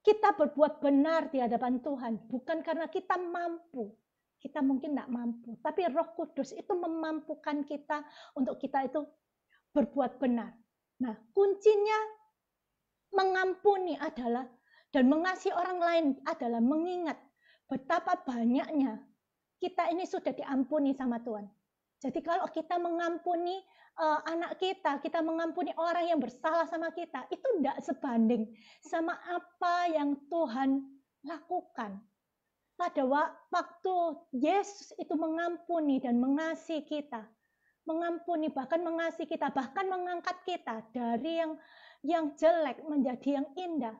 Kita berbuat benar di hadapan Tuhan bukan karena kita mampu. Kita mungkin tidak mampu, tapi Roh Kudus itu memampukan kita untuk kita itu berbuat benar. Nah, kuncinya mengampuni adalah dan mengasihi orang lain adalah mengingat betapa banyaknya kita ini sudah diampuni sama Tuhan. Jadi kalau kita mengampuni anak kita mengampuni orang yang bersalah sama kita, itu tidak sebanding sama apa yang Tuhan lakukan. Pada waktu Yesus itu mengampuni dan mengasihi kita, mengampuni bahkan mengasihi kita, bahkan mengangkat kita dari yang jelek menjadi yang indah,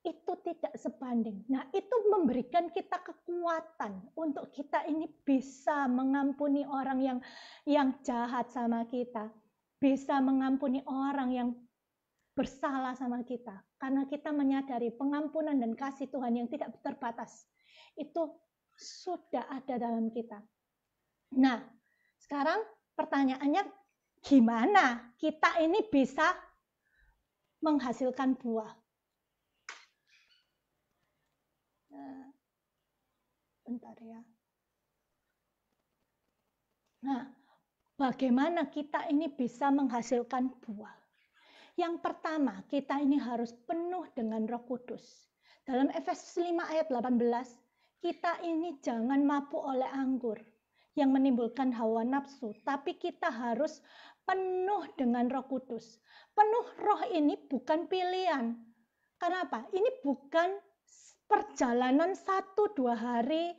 itu tidak sebanding. Nah, itu memberikan kita kekuatan untuk kita ini bisa mengampuni orang yang jahat sama kita, bisa mengampuni orang yang bersalah sama kita, karena kita menyadari pengampunan dan kasih Tuhan yang tidak terbatas itu sudah ada dalam kita. Nah, sekarang pertanyaannya, gimana kita ini bisa menghasilkan buah? Bentar ya. Nah, bagaimana kita ini bisa menghasilkan buah? Yang pertama, kita ini harus penuh dengan Roh Kudus. Dalam Efesus 5 ayat 18, kita ini jangan mabuk oleh anggur yang menimbulkan hawa nafsu, tapi kita harus penuh dengan Roh Kudus. Penuh Roh ini bukan pilihan. Kenapa? Ini bukan perjalanan 1-2 hari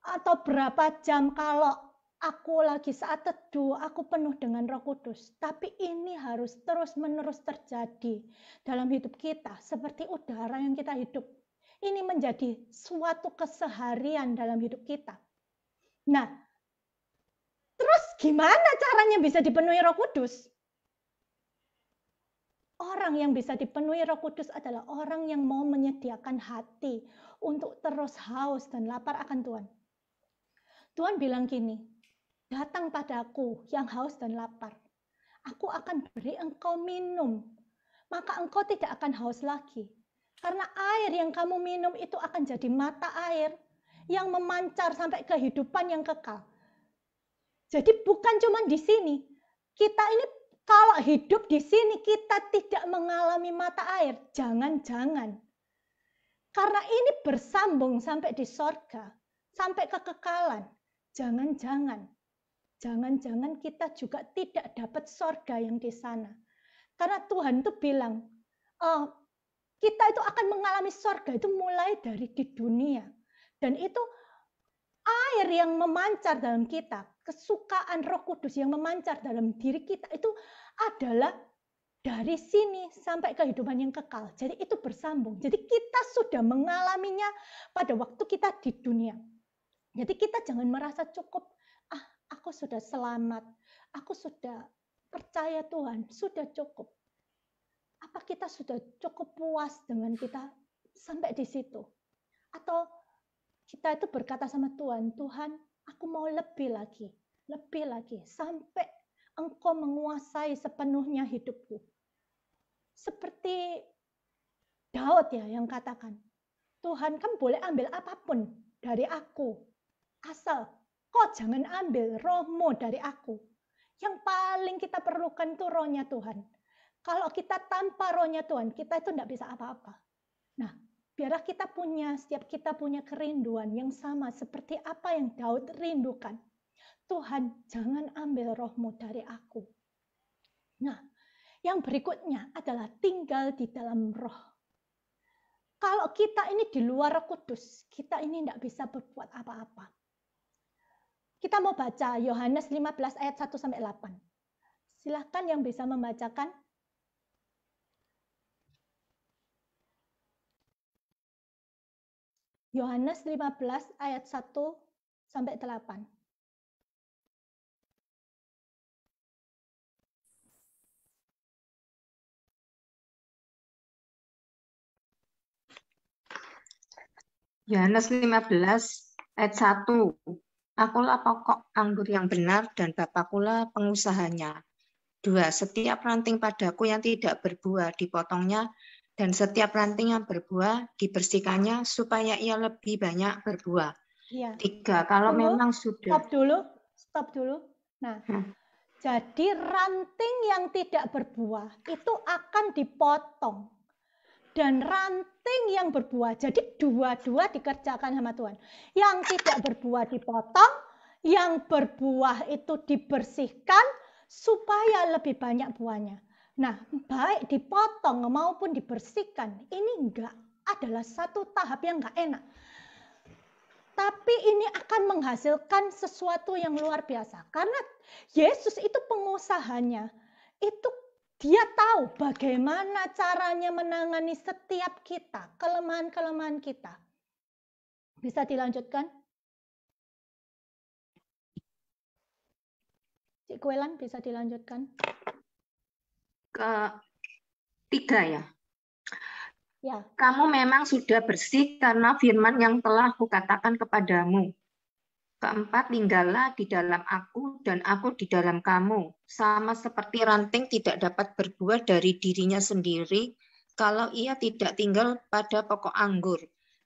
atau berapa jam kalau aku lagi saat teduh, aku penuh dengan Roh Kudus. Tapi ini harus terus-menerus terjadi dalam hidup kita, seperti udara yang kita hidup. Ini menjadi suatu keseharian dalam hidup kita. Nah, terus gimana caranya bisa dipenuhi Roh Kudus? Orang yang bisa dipenuhi Roh Kudus adalah orang yang mau menyediakan hati untuk terus haus dan lapar akan Tuhan. Tuhan bilang gini, datang padaku yang haus dan lapar. Aku akan beri engkau minum, maka engkau tidak akan haus lagi. Karena air yang kamu minum itu akan jadi mata air yang memancar sampai kehidupan yang kekal. Jadi bukan cuma di sini. Kita ini kalau hidup di sini kita tidak mengalami mata air, jangan-jangan. Karena ini bersambung sampai di sorga, sampai kekekalan. Jangan-jangan kita juga tidak dapat sorga yang di sana. Karena Tuhan itu bilang, kita itu akan mengalami sorga itu mulai dari di dunia. Dan itu air yang memancar dalam kita, kesukaan Roh Kudus yang memancar dalam diri kita itu adalah dari sini sampai kehidupan yang kekal. Jadi itu bersambung. Jadi kita sudah mengalaminya pada waktu kita di dunia. Jadi kita jangan merasa cukup, aku sudah selamat, aku sudah percaya Tuhan, sudah cukup. Apa kita sudah cukup puas dengan kita sampai di situ? Atau kita itu berkata sama Tuhan, Tuhan, aku mau lebih lagi, sampai Engkau menguasai sepenuhnya hidupku. Seperti Daud ya yang katakan, Tuhan kan boleh ambil apapun dari aku, asal kau jangan ambil roh-Mu dari aku. Yang paling kita perlukan itu rohnya Tuhan. Kalau kita tanpa rohnya Tuhan, kita itu tidak bisa apa-apa. Nah, biarlah setiap kita punya kerinduan yang sama seperti apa yang Daud rindukan. Tuhan, jangan ambil roh-Mu dari aku. Nah, yang berikutnya adalah tinggal di dalam roh. Kalau kita ini di luar Roh Kudus, kita ini tidak bisa berbuat apa-apa. Kita mau baca Yohanes 15 ayat 1-8. Silahkan yang bisa membacakan. Yohanes 15 ayat 1-8. Yohanes 15 ayat 1. Akulah pokok anggur yang benar dan Bapakulah pengusahanya. 2. Setiap ranting padaku yang tidak berbuah dipotongnya, dan setiap ranting yang berbuah dibersihkannya supaya ia lebih banyak berbuah. Ya. 3. Kalau memang sudah... Stop dulu. Nah, jadi ranting yang tidak berbuah itu akan dipotong. Dan ranting yang berbuah, jadi dua-dua dikerjakan sama Tuhan. Yang tidak berbuah dipotong, yang berbuah itu dibersihkan supaya lebih banyak buahnya. Nah, baik dipotong maupun dibersihkan, ini enggak adalah satu tahap yang enggak enak. Tapi ini akan menghasilkan sesuatu yang luar biasa. Karena Yesus itu pengusahanya. Itu dia tahu bagaimana caranya menangani setiap kita, kelemahan-kelemahan kita. Bisa dilanjutkan? Cik Kuelan, bisa dilanjutkan? Ketiga ya. Ya. Kamu memang sudah bersih karena firman yang telah kukatakan kepadamu. Keempat, tinggallah di dalam aku dan aku di dalam kamu. Sama seperti ranting tidak dapat berbuah dari dirinya sendiri kalau ia tidak tinggal pada pokok anggur.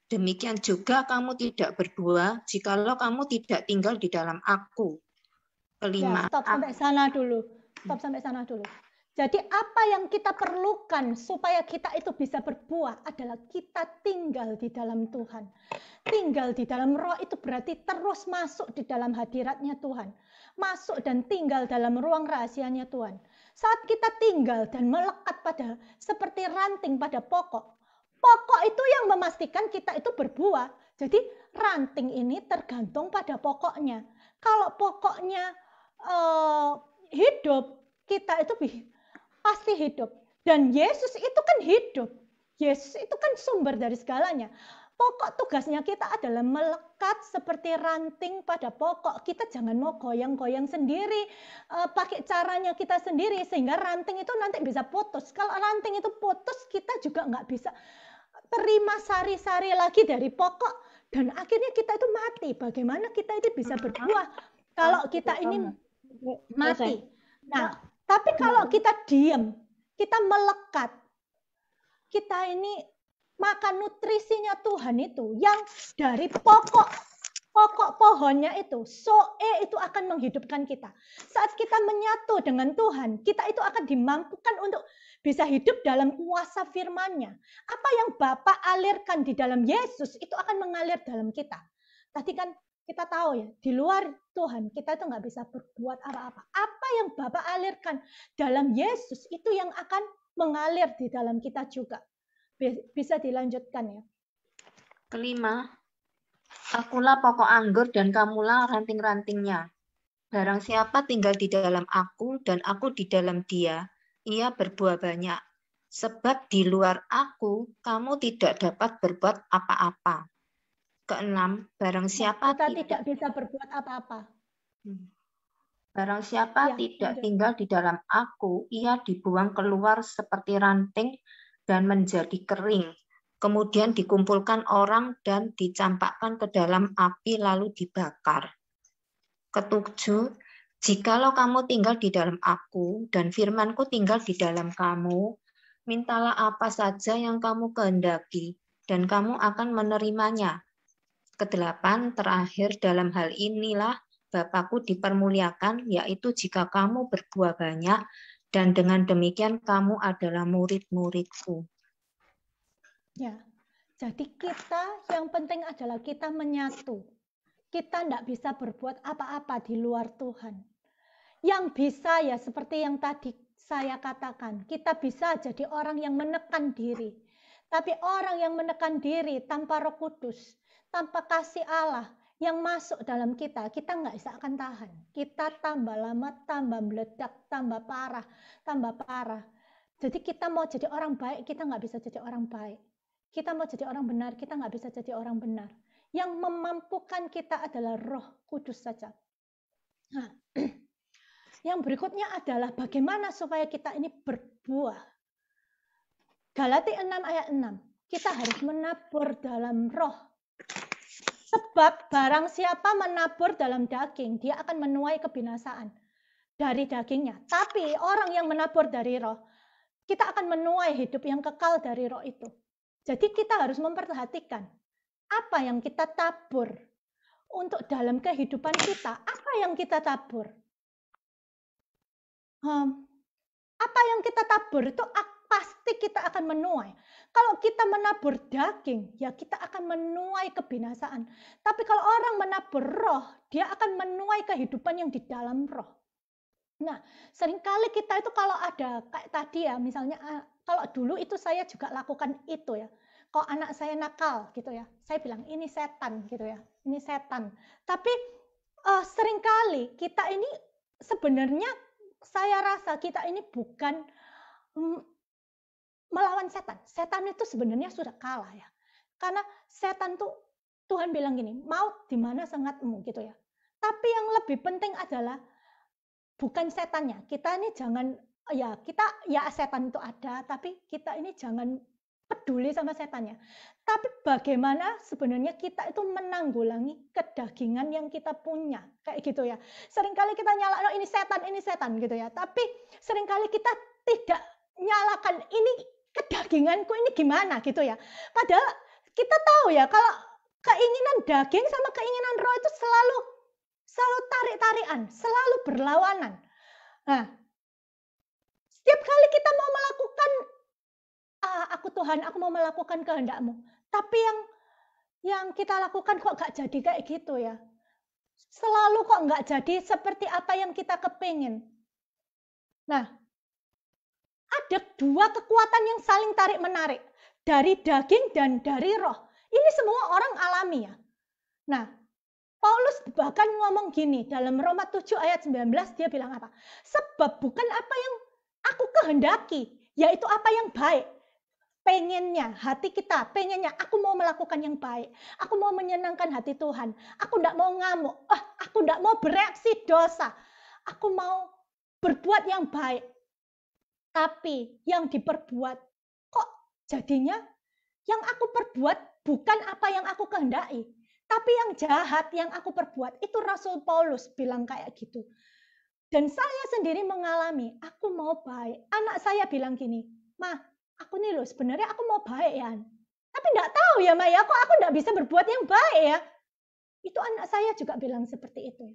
Demikian juga kamu tidak berbuah jikalau kamu tidak tinggal di dalam aku. Kelima. Ya, stop sampai sana dulu. Stop sampai sana dulu. Jadi apa yang kita perlukan supaya kita itu bisa berbuah adalah kita tinggal di dalam Tuhan. Tinggal di dalam Roh itu berarti terus masuk di dalam hadiratnya Tuhan. Masuk dan tinggal dalam ruang rahasianya Tuhan. Saat kita tinggal dan melekat pada seperti ranting pada pokok. Pokok itu yang memastikan kita itu berbuah. Jadi ranting ini tergantung pada pokoknya. Kalau pokoknya hidup, kita itu pasti hidup. Dan Yesus itu kan hidup. Yesus itu kan sumber dari segalanya. Pokok tugasnya kita adalah melekat seperti ranting pada pokok. Kita jangan mau goyang-goyang sendiri, pakai caranya kita sendiri, sehingga ranting itu nanti bisa putus. Kalau ranting itu putus, kita juga nggak bisa terima sari-sari lagi dari pokok. Dan akhirnya kita itu mati. Bagaimana kita itu bisa berbuah kalau kita ini mati? Nah, tapi kalau kita diam, kita melekat, kita ini makan nutrisinya Tuhan itu yang dari pokok pohonnya itu, soe itu akan menghidupkan kita. Saat kita menyatu dengan Tuhan, kita itu akan dimampukan untuk bisa hidup dalam kuasa firman-Nya. Apa yang Bapa alirkan di dalam Yesus itu akan mengalir dalam kita. Tadi kan kita tahu ya, di luar Tuhan kita itu nggak bisa berbuat apa-apa. Apa yang Bapa alirkan dalam Yesus itu yang akan mengalir di dalam kita juga. Bisa dilanjutkan ya. Kelima, akulah pokok anggur dan kamulah ranting-rantingnya. Barang siapa tinggal di dalam aku dan aku di dalam dia, ia berbuah banyak. Sebab di luar aku, kamu tidak dapat berbuat apa-apa. Keenam, barang siapa kita tidak bisa berbuat apa-apa. Barang siapa tidak tinggal di dalam aku, ia dibuang keluar seperti ranting dan menjadi kering. Kemudian dikumpulkan orang dan dicampakkan ke dalam api lalu dibakar. Ketujuh, jikalau kamu tinggal di dalam aku dan firmanku tinggal di dalam kamu, mintalah apa saja yang kamu kehendaki dan kamu akan menerimanya. Kedelapan, terakhir dalam hal inilah Bapakku dipermuliakan, yaitu jika kamu berbuah banyak dan dengan demikian kamu adalah murid-muridku. Ya, jadi kita yang penting adalah kita menyatu. Kita tidak bisa berbuat apa-apa di luar Tuhan. Yang bisa ya seperti yang tadi saya katakan, kita bisa jadi orang yang menekan diri. Tapi orang yang menekan diri tanpa Roh Kudus, tanpa kasih Allah yang masuk dalam kita, kita nggak bisa akan tahan. Kita tambah lama, tambah meledak, tambah parah. Jadi kita mau jadi orang baik, kita nggak bisa jadi orang baik. Kita mau jadi orang benar, kita nggak bisa jadi orang benar. Yang memampukan kita adalah Roh Kudus saja. Nah, yang berikutnya adalah bagaimana supaya kita ini berbuah. Galatia 6 ayat 6. Kita harus menabur dalam roh. Sebab barang siapa menabur dalam daging, dia akan menuai kebinasaan dari dagingnya. Tapi orang yang menabur dari roh, kita akan menuai hidup yang kekal dari roh itu. Jadi kita harus memperhatikan apa yang kita tabur untuk dalam kehidupan kita. Apa yang kita tabur? Apa yang kita tabur itu pasti kita akan menuai. Kalau kita menabur daging, ya kita akan menuai kebinasaan. Tapi kalau orang menabur roh, dia akan menuai kehidupan yang di dalam roh. Nah, seringkali kita itu kalau ada kayak tadi ya, misalnya kalau dulu itu saya juga lakukan itu ya. Kalau anak saya nakal gitu ya, saya bilang ini setan gitu ya, ini setan. Tapi seringkali kita ini sebenarnya saya rasa kita ini bukan melawan setan. Setan itu sebenarnya sudah kalah ya. Karena setan tuh Tuhan bilang gini, maut di mana sengatmu gitu ya. Tapi yang lebih penting adalah bukan setannya. Kita ini jangan setan itu ada, tapi kita ini jangan peduli sama setannya. Tapi bagaimana sebenarnya kita itu menanggulangi kedagingan yang kita punya, kayak gitu ya. Seringkali kita nyalakan ini setan gitu ya. Tapi seringkali kita tidak nyalakan ini kedaginganku ini gimana gitu ya. Padahal kita tahu ya kalau keinginan daging sama keinginan roh itu selalu tarik-tarikan, selalu berlawanan. Nah, setiap kali kita mau melakukan aku Tuhan, aku mau melakukan kehendak-Mu. Tapi yang kita lakukan kok gak jadi kayak gitu ya. Selalu kok gak jadi seperti apa yang kita kepingin. Nah, ada dua kekuatan yang saling tarik-menarik. Dari daging dan dari roh. Ini semua orang alami ya. Nah, Paulus bahkan ngomong gini, dalam Roma 7 ayat 19 dia bilang apa? Sebab bukan apa yang aku kehendaki, yaitu apa yang baik. Pengennya, hati kita, pengennya aku mau melakukan yang baik. Aku mau menyenangkan hati Tuhan. Aku tidak mau ngamuk. Aku tidak mau bereaksi dosa. Aku mau berbuat yang baik. Tapi yang diperbuat, kok jadinya yang aku perbuat bukan apa yang aku kehendaki. Tapi yang jahat yang aku perbuat, itu Rasul Paulus bilang kayak gitu. Dan saya sendiri mengalami, aku mau baik. Anak saya bilang gini, "Ma, aku nih loh sebenarnya aku mau baik ya. Tapi enggak tahu ya Ma ya, kok aku enggak bisa berbuat yang baik ya." Itu anak saya juga bilang seperti itu.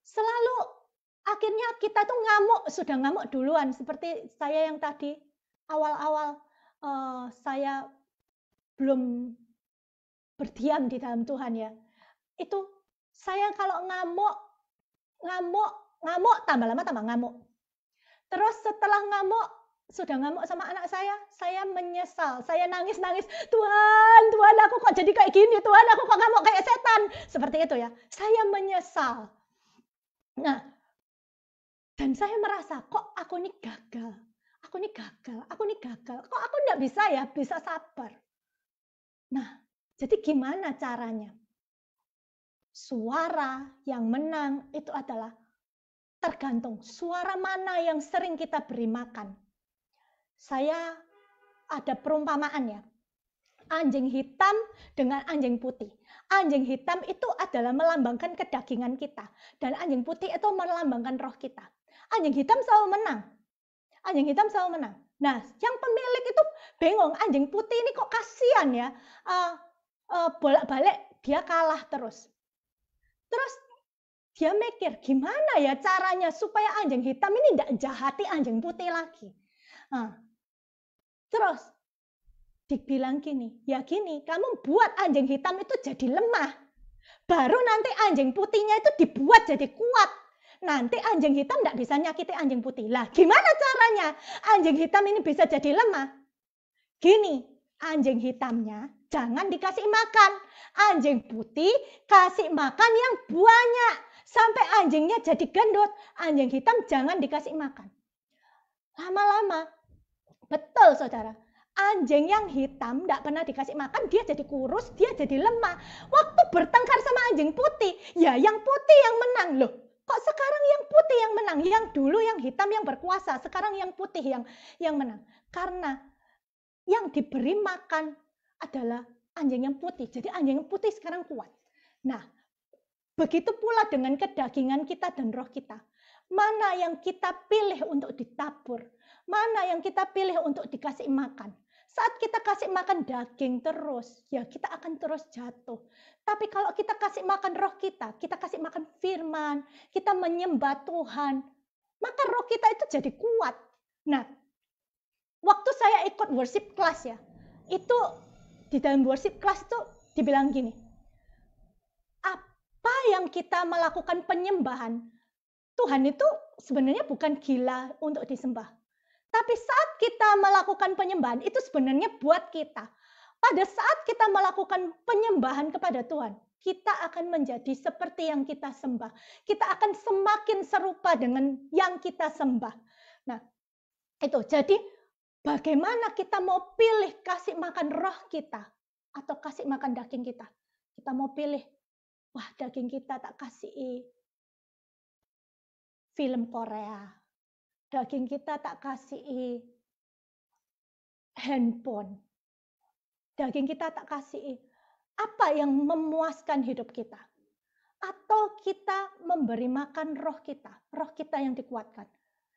Selalu akhirnya kita tuh sudah ngamuk duluan. Seperti saya yang tadi, awal-awal saya belum berdiam di dalam Tuhan ya. Itu saya kalau ngamuk, tambah lama tambah ngamuk. Terus setelah sudah ngamuk sama anak saya menyesal. Saya nangis-nangis, Tuhan aku kok jadi kayak gini, Tuhan aku kok ngamuk kayak setan. Seperti itu ya. Saya menyesal. Nah, dan saya merasa kok aku ini gagal. Kok aku enggak bisa sabar. Nah, jadi gimana caranya? Suara yang menang itu adalah tergantung suara mana yang sering kita beri makan. Saya ada perumpamaan ya. Anjing hitam dengan anjing putih. Anjing hitam itu adalah melambangkan kedagingan kita. Dan anjing putih itu melambangkan roh kita. Anjing hitam selalu menang. Nah, yang pemilik itu bingung. Anjing putih ini kok kasihan ya. Bolak-balik dia kalah terus. Terus dia mikir gimana ya caranya supaya anjing hitam ini tidak jahati anjing putih lagi. Terus dibilang gini, kamu buat anjing hitam itu jadi lemah. Baru nanti anjing putihnya itu dibuat jadi kuat. Nanti anjing hitam tidak bisa nyakiti anjing putih. Lah gimana caranya anjing hitam ini bisa jadi lemah? Gini, anjing hitamnya jangan dikasih makan. Anjing putih kasih makan yang banyak. Sampai anjingnya jadi gendut. Anjing hitam jangan dikasih makan. Lama-lama, betul saudara. Anjing yang hitam tidak pernah dikasih makan, dia jadi kurus, dia jadi lemah. Waktu bertengkar sama anjing putih, ya yang putih yang menang. Loh, kok sekarang yang putih yang menang? Yang dulu yang hitam yang berkuasa, sekarang yang putih yang menang. Karena yang diberi makan adalah anjing yang putih. Jadi anjing yang putih sekarang kuat. Nah, begitu pula dengan kedagingan kita dan roh kita. Mana yang kita pilih untuk ditabur? Mana yang kita pilih untuk dikasih makan? Saat kita kasih makan daging terus, ya kita akan terus jatuh. Tapi kalau kita kasih makan roh kita kasih makan firman, kita menyembah Tuhan, maka roh kita itu jadi kuat. Nah, waktu saya ikut worship class ya, itu di dalam worship class itu dibilang gini, apa yang kita melakukan penyembahan, Tuhan itu sebenarnya bukan gila untuk disembah. Tapi saat kita melakukan penyembahan, itu sebenarnya buat kita. Pada saat kita melakukan penyembahan kepada Tuhan, kita akan menjadi seperti yang kita sembah. Kita akan semakin serupa dengan yang kita sembah. Nah, itu. Jadi, bagaimana kita mau pilih kasih makan roh kita atau kasih makan daging kita? Kita mau pilih, wah daging kita tak kasih film Korea. Daging kita tak kasih handphone. Daging kita tak kasih apa yang memuaskan hidup kita. Atau kita memberi makan roh kita yang dikuatkan.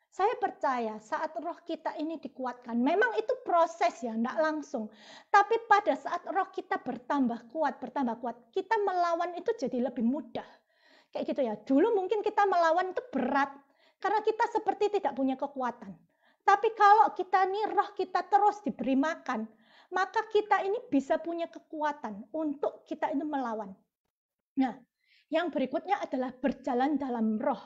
Saya percaya saat roh kita ini dikuatkan, memang itu proses ya, enggak langsung. Tapi pada saat roh kita bertambah kuat, kita melawan itu jadi lebih mudah. Kayak gitu ya. Dulu mungkin kita melawan itu berat, karena kita seperti tidak punya kekuatan. Tapi kalau kita nih roh kita terus diberi makan, maka kita ini bisa punya kekuatan untuk kita ini melawan. Nah, yang berikutnya adalah berjalan dalam roh.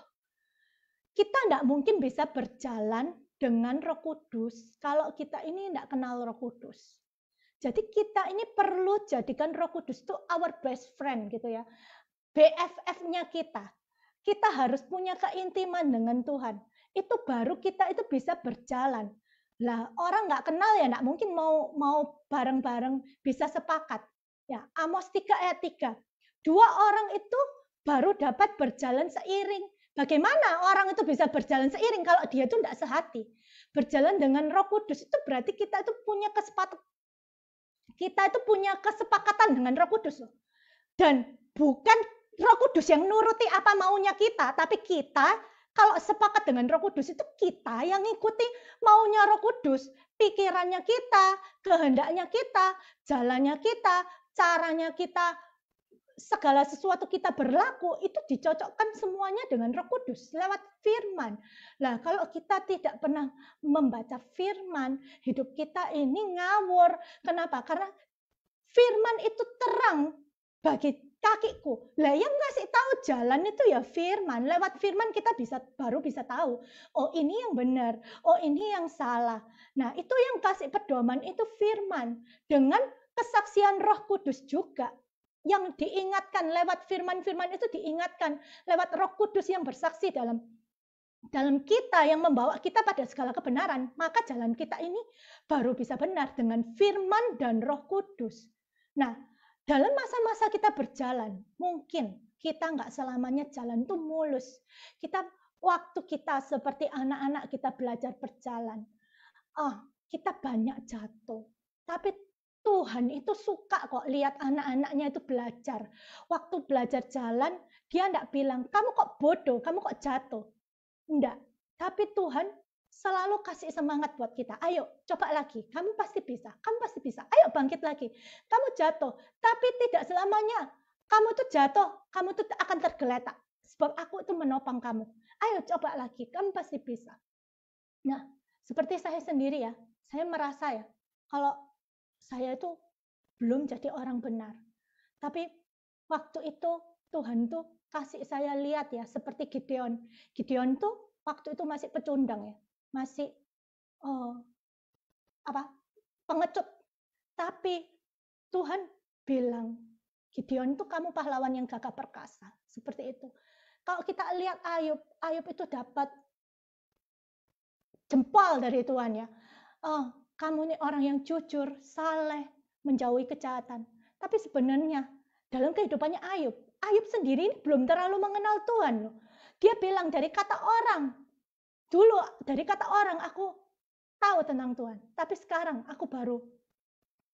Kita tidak mungkin bisa berjalan dengan Roh Kudus kalau kita ini tidak kenal Roh Kudus. Jadi kita ini perlu jadikan Roh Kudus itu our best friend gitu ya. BFF-nya kita. Kita harus punya keintiman dengan Tuhan. Itu baru kita itu bisa berjalan. Lah orang nggak kenal ya nggak mungkin mau bareng-bareng bisa sepakat. Ya, Amos 3 ayat 3. 2 orang itu baru dapat berjalan seiring. Bagaimana orang itu bisa berjalan seiring kalau dia itu tidak sehati? Berjalan dengan Roh Kudus itu berarti kita itu punya kesepakatan dengan Roh Kudus. Dan bukan Roh Kudus yang nuruti apa maunya kita, tapi kita kalau sepakat dengan Roh Kudus itu kita yang ngikuti maunya Roh Kudus, pikirannya kita, kehendaknya kita, jalannya kita, caranya kita, segala sesuatu kita berlaku itu dicocokkan semuanya dengan Roh Kudus lewat firman. Nah, kalau kita tidak pernah membaca firman, hidup kita ini ngawur. Kenapa? Karena firman itu terang bagi kakiku. Lah yang ngasih tahu jalan itu ya firman. Lewat firman kita baru bisa tahu, oh ini yang benar, oh ini yang salah. Nah, itu yang kasih pedoman itu firman dengan kesaksian Roh Kudus juga. Yang diingatkan lewat firman-firman itu diingatkan lewat Roh Kudus yang bersaksi dalam kita, yang membawa kita pada segala kebenaran, maka jalan kita ini baru bisa benar dengan firman dan Roh Kudus. Nah, dalam masa-masa kita berjalan, mungkin kita nggak selamanya jalan itu mulus. Waktu kita seperti anak-anak kita belajar berjalan, kita banyak jatuh, tapi Tuhan itu suka kok lihat anak-anaknya itu belajar. Waktu belajar jalan, dia enggak bilang, kamu kok bodoh, kamu kok jatuh. Enggak. Tapi Tuhan selalu kasih semangat buat kita. Ayo, coba lagi. Kamu pasti bisa. Kamu pasti bisa. Ayo bangkit lagi. Kamu jatuh. Tapi tidak selamanya. Kamu tuh jatuh, kamu tuh akan tergeletak. Sebab aku itu menopang kamu. Ayo coba lagi. Kamu pasti bisa. Nah, seperti saya sendiri ya. Saya merasa ya, kalau saya itu belum jadi orang benar. Tapi waktu itu Tuhan tuh kasih saya lihat ya, seperti Gideon. Gideon tuh waktu itu masih pecundang ya, masih pengecut. Tapi Tuhan bilang, Gideon tuh kamu pahlawan yang gagah perkasa. Seperti itu. Kalau kita lihat Ayub itu dapat jempol dari Tuhan ya. Kamu ini orang yang jujur, saleh, menjauhi kejahatan. Tapi sebenarnya dalam kehidupannya Ayub sendiri ini belum terlalu mengenal Tuhan loh. Dia bilang dari kata orang. Dulu dari kata orang aku tahu tentang Tuhan. Tapi sekarang aku baru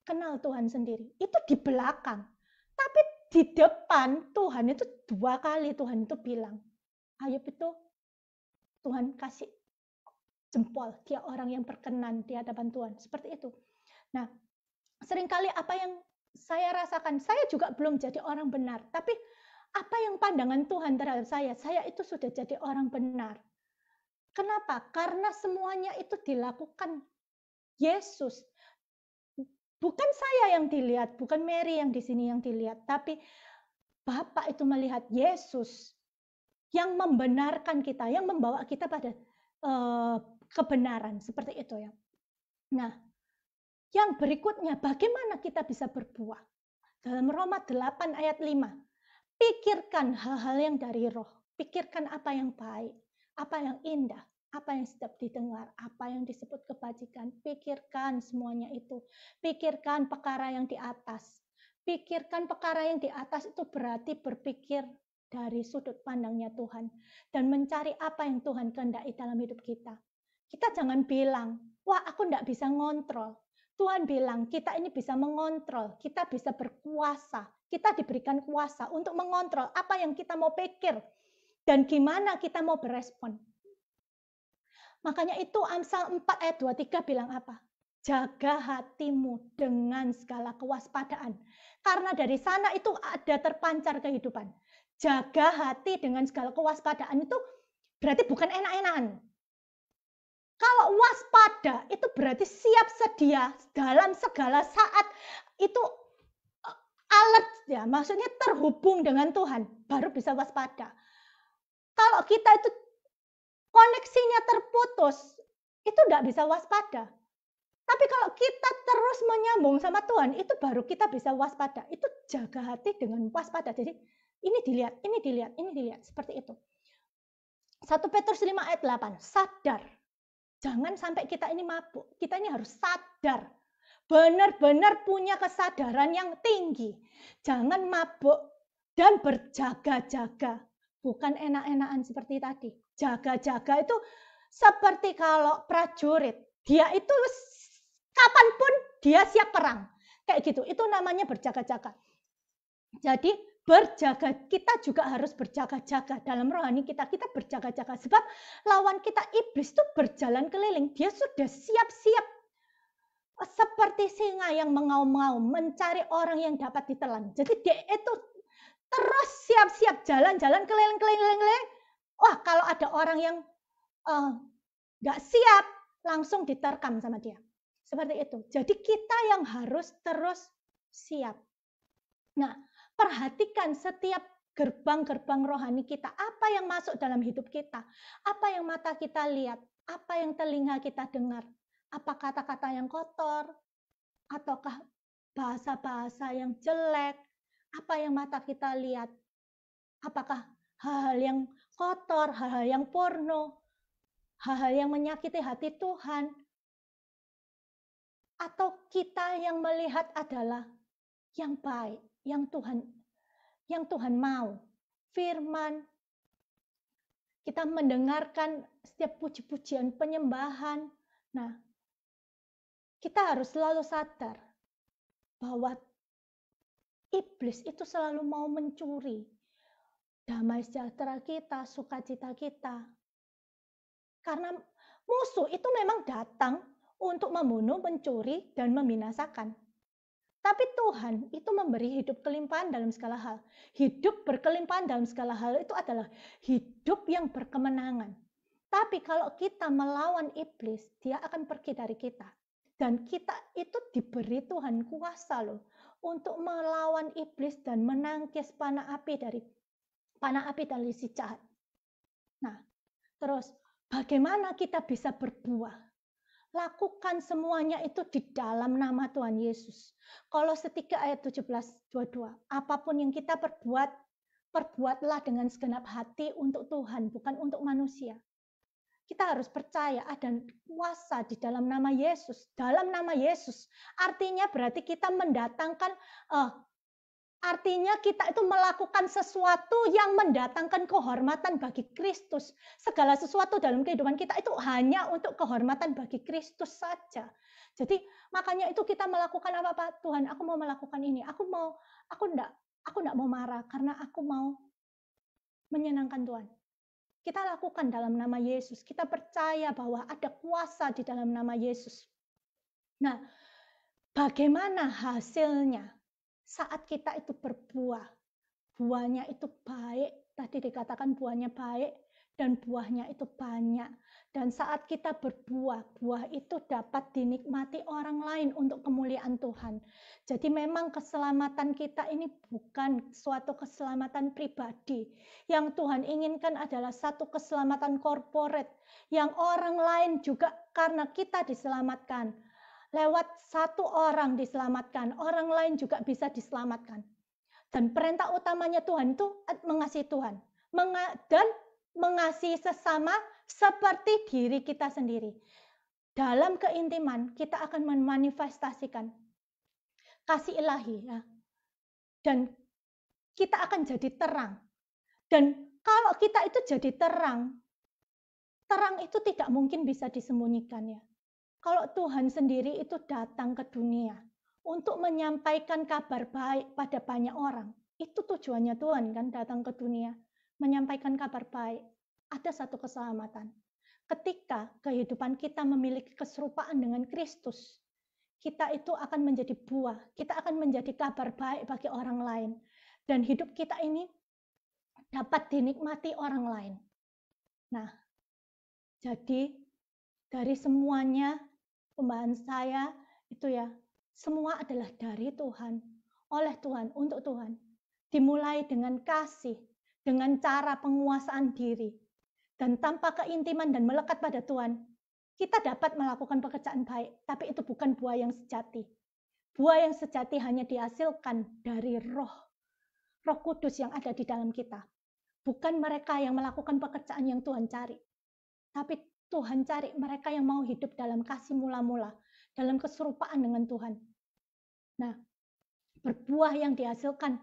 kenal Tuhan sendiri. Itu di belakang. Tapi di depan Tuhan itu 2 kali Tuhan itu bilang. Ayub itu Tuhan kasih jempol, dia orang yang berkenan di hadapan Tuhan. Seperti itu. Nah, seringkali apa yang saya rasakan, saya juga belum jadi orang benar. Tapi apa yang pandangan Tuhan terhadap saya itu sudah jadi orang benar. Kenapa? Karena semuanya itu dilakukan Yesus. Bukan saya yang dilihat, bukan Mary yang di sini yang dilihat, tapi Bapa itu melihat Yesus yang membenarkan kita, yang membawa kita pada kebenaran, seperti itu ya. Nah, yang berikutnya, bagaimana kita bisa berbuah? Dalam Roma 8 ayat 5, pikirkan hal-hal yang dari roh, pikirkan apa yang baik, apa yang indah, apa yang sedap didengar, apa yang disebut kebajikan, pikirkan semuanya itu. Pikirkan perkara yang di atas. Pikirkan perkara yang di atas itu berarti berpikir dari sudut pandangnya Tuhan dan mencari apa yang Tuhan kehendaki dalam hidup kita. Kita jangan bilang, wah aku enggak bisa ngontrol. Tuhan bilang kita ini bisa mengontrol, kita bisa berkuasa, kita diberikan kuasa untuk mengontrol apa yang kita mau pikir dan gimana kita mau berespon. Makanya itu Amsal 4 ayat 23 bilang apa? Jaga hatimu dengan segala kewaspadaan. Karena dari sana itu ada terpancar kehidupan. Jaga hati dengan segala kewaspadaan itu berarti bukan enak-enakan. Kalau waspada itu berarti siap sedia dalam segala saat, itu alert ya, maksudnya terhubung dengan Tuhan, baru bisa waspada. Kalau kita itu koneksinya terputus, itu enggak bisa waspada. Tapi kalau kita terus menyambung sama Tuhan, itu baru kita bisa waspada. Itu jaga hati dengan waspada. Jadi ini dilihat, ini dilihat, ini dilihat, seperti itu. 1 Petrus 5 ayat 8, sadar. Jangan sampai kita ini mabuk. Kita ini harus sadar. Benar-benar punya kesadaran yang tinggi. Jangan mabuk dan berjaga-jaga. Bukan enak-enakan seperti tadi. Jaga-jaga itu seperti kalau prajurit. Dia itu kapanpun dia siap perang. Kayak gitu. Itu namanya berjaga-jaga. Jadi berjaga, kita juga harus berjaga-jaga dalam rohani kita berjaga-jaga sebab lawan kita iblis itu berjalan keliling, dia sudah siap-siap seperti singa yang mengaum-ngaum mencari orang yang dapat ditelan. Jadi dia itu terus siap-siap jalan-jalan keliling-keliling. Wah, kalau ada orang yang nggak siap langsung diterkam sama dia, seperti itu. Jadi kita yang harus terus siap. Nah, perhatikan setiap gerbang-gerbang rohani kita. Apa yang masuk dalam hidup kita? Apa yang mata kita lihat? Apa yang telinga kita dengar? Apa kata-kata yang kotor? Ataukah bahasa-bahasa yang jelek? Apa yang mata kita lihat? Apakah hal-hal yang kotor, hal-hal yang porno, hal-hal yang menyakiti hati Tuhan? Atau kita yang melihat adalah yang baik, yang Tuhan mau, firman, kita mendengarkan setiap puji-pujian penyembahan. Nah, kita harus selalu sadar bahwa iblis itu selalu mau mencuri damai sejahtera kita, sukacita kita. Karena musuh itu memang datang untuk membunuh, mencuri, dan membinasakan. Tapi Tuhan itu memberi hidup kelimpahan dalam segala hal. Hidup berkelimpahan dalam segala hal itu adalah hidup yang berkemenangan. Tapi kalau kita melawan iblis, dia akan pergi dari kita. Dan kita itu diberi Tuhan kuasa loh untuk melawan iblis dan menangkis panah api dari si jahat. Nah, terus bagaimana kita bisa berbuah? Lakukan semuanya itu di dalam nama Tuhan Yesus. Kolose 3 ayat 17-22. Apapun yang kita perbuat, perbuatlah dengan segenap hati untuk Tuhan, bukan untuk manusia. Kita harus percaya ada kuasa di dalam nama Yesus. Dalam nama Yesus. Artinya berarti kita mendatangkan, artinya kita itu melakukan sesuatu yang mendatangkan kehormatan bagi Kristus. Segala sesuatu dalam kehidupan kita itu hanya untuk kehormatan bagi Kristus saja. Jadi makanya itu kita melakukan apa-apa, Tuhan, aku mau melakukan ini. Aku enggak mau marah karena aku mau menyenangkan Tuhan. Kita lakukan dalam nama Yesus. Kita percaya bahwa ada kuasa di dalam nama Yesus. Nah, bagaimana hasilnya? Saat kita itu berbuah, buahnya itu baik, tadi dikatakan buahnya baik, dan buahnya itu banyak. Dan saat kita berbuah, buah itu dapat dinikmati orang lain untuk kemuliaan Tuhan. Jadi memang keselamatan kita ini bukan suatu keselamatan pribadi. Yang Tuhan inginkan adalah satu keselamatan korporat, yang orang lain juga karena kita diselamatkan. Lewat satu orang diselamatkan, orang lain juga bisa diselamatkan. Dan perintah utamanya Tuhan itu mengasihi Tuhan. Dan mengasihi sesama seperti diri kita sendiri. Dalam keintiman kita akan memanifestasikan kasih ilahi, ya. Dan kita akan jadi terang. Dan kalau kita itu jadi terang, terang itu tidak mungkin bisa disembunyikan, ya. Kalau Tuhan sendiri itu datang ke dunia untuk menyampaikan kabar baik pada banyak orang, itu tujuannya Tuhan kan datang ke dunia, menyampaikan kabar baik. Ada satu keselamatan. Ketika kehidupan kita memiliki keserupaan dengan Kristus, kita itu akan menjadi buah, kita akan menjadi kabar baik bagi orang lain. Dan hidup kita ini dapat dinikmati orang lain. Nah, jadi dari semuanya pembahasan saya itu ya, semua adalah dari Tuhan, oleh Tuhan, untuk Tuhan. Dimulai dengan kasih, dengan cara penguasaan diri. Dan tanpa keintiman dan melekat pada Tuhan, kita dapat melakukan pekerjaan baik, tapi itu bukan buah yang sejati. Buah yang sejati hanya dihasilkan dari Roh Kudus yang ada di dalam kita. Bukan mereka yang melakukan pekerjaan yang Tuhan cari, tapi Tuhan cari mereka yang mau hidup dalam kasih mula-mula, dalam keserupaan dengan Tuhan. Nah, berbuah yang dihasilkan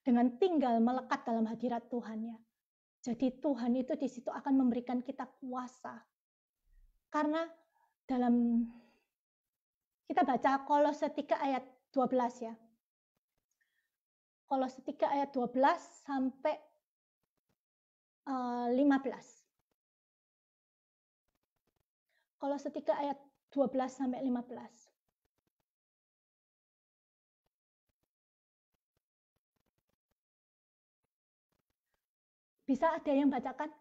dengan tinggal melekat dalam hadirat Tuhan, ya. Jadi Tuhan itu di situ akan memberikan kita kuasa. Karena dalam kita baca Kolose 3 ayat 12 ya. Kolose 3 ayat 12 sampai 15. Kolose 3 ayat 12 sampai 15. Bisa ada yang bacakan?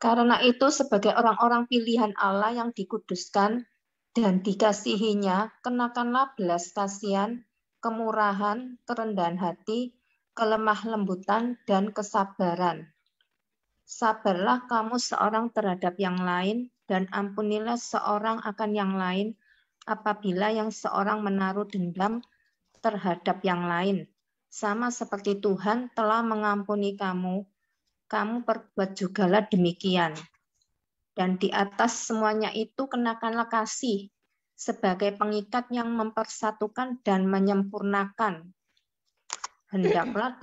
Karena itu sebagai orang-orang pilihan Allah yang dikuduskan dan dikasihinya, kenakanlah belas kasihan, kemurahan, kerendahan hati, kelemah lembutan, dan kesabaran. Sabarlah kamu seorang terhadap yang lain, dan ampunilah seorang akan yang lain, apabila yang seorang menaruh dendam terhadap yang lain. Sama seperti Tuhan telah mengampuni kamu, kamu perbuat jugalah demikian. Dan di atas semuanya itu kenakanlah kasih sebagai pengikat yang mempersatukan dan menyempurnakan. Hendaklah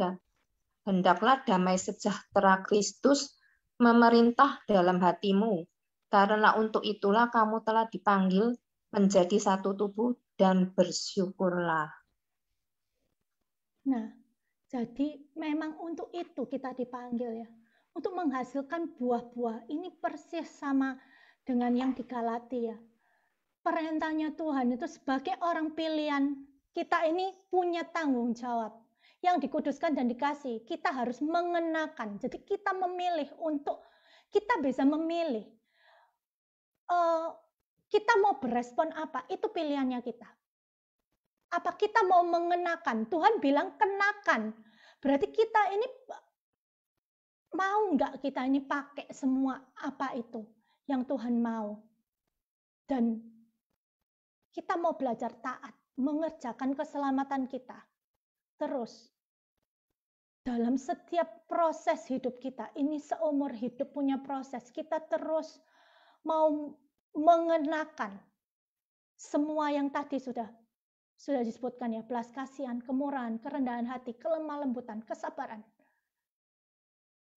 damai sejahtera Kristus memerintah dalam hatimu, karena untuk itulah kamu telah dipanggil menjadi satu tubuh dan bersyukurlah. Nah, jadi memang untuk itu kita dipanggil ya. Untuk menghasilkan buah-buah. Ini persis sama dengan yang di Galatia. Perintahnya Tuhan itu sebagai orang pilihan, kita ini punya tanggung jawab. Yang dikuduskan dan dikasih, kita harus mengenakan. Jadi kita memilih untuk, kita bisa memilih. Kita mau berespon apa, itu pilihannya kita. Apa kita mau mengenakan? Tuhan bilang kenakan. Berarti kita ini mau nggak kita ini pakai semua apa itu yang Tuhan mau. Dan kita mau belajar taat, mengerjakan keselamatan kita. Terus, dalam setiap proses hidup kita, ini seumur hidup punya proses, kita terus mau mengenakan semua yang tadi sudah disebutkan ya, belas kasihan, kemurahan, kerendahan hati, kelemah lembutan, kesabaran.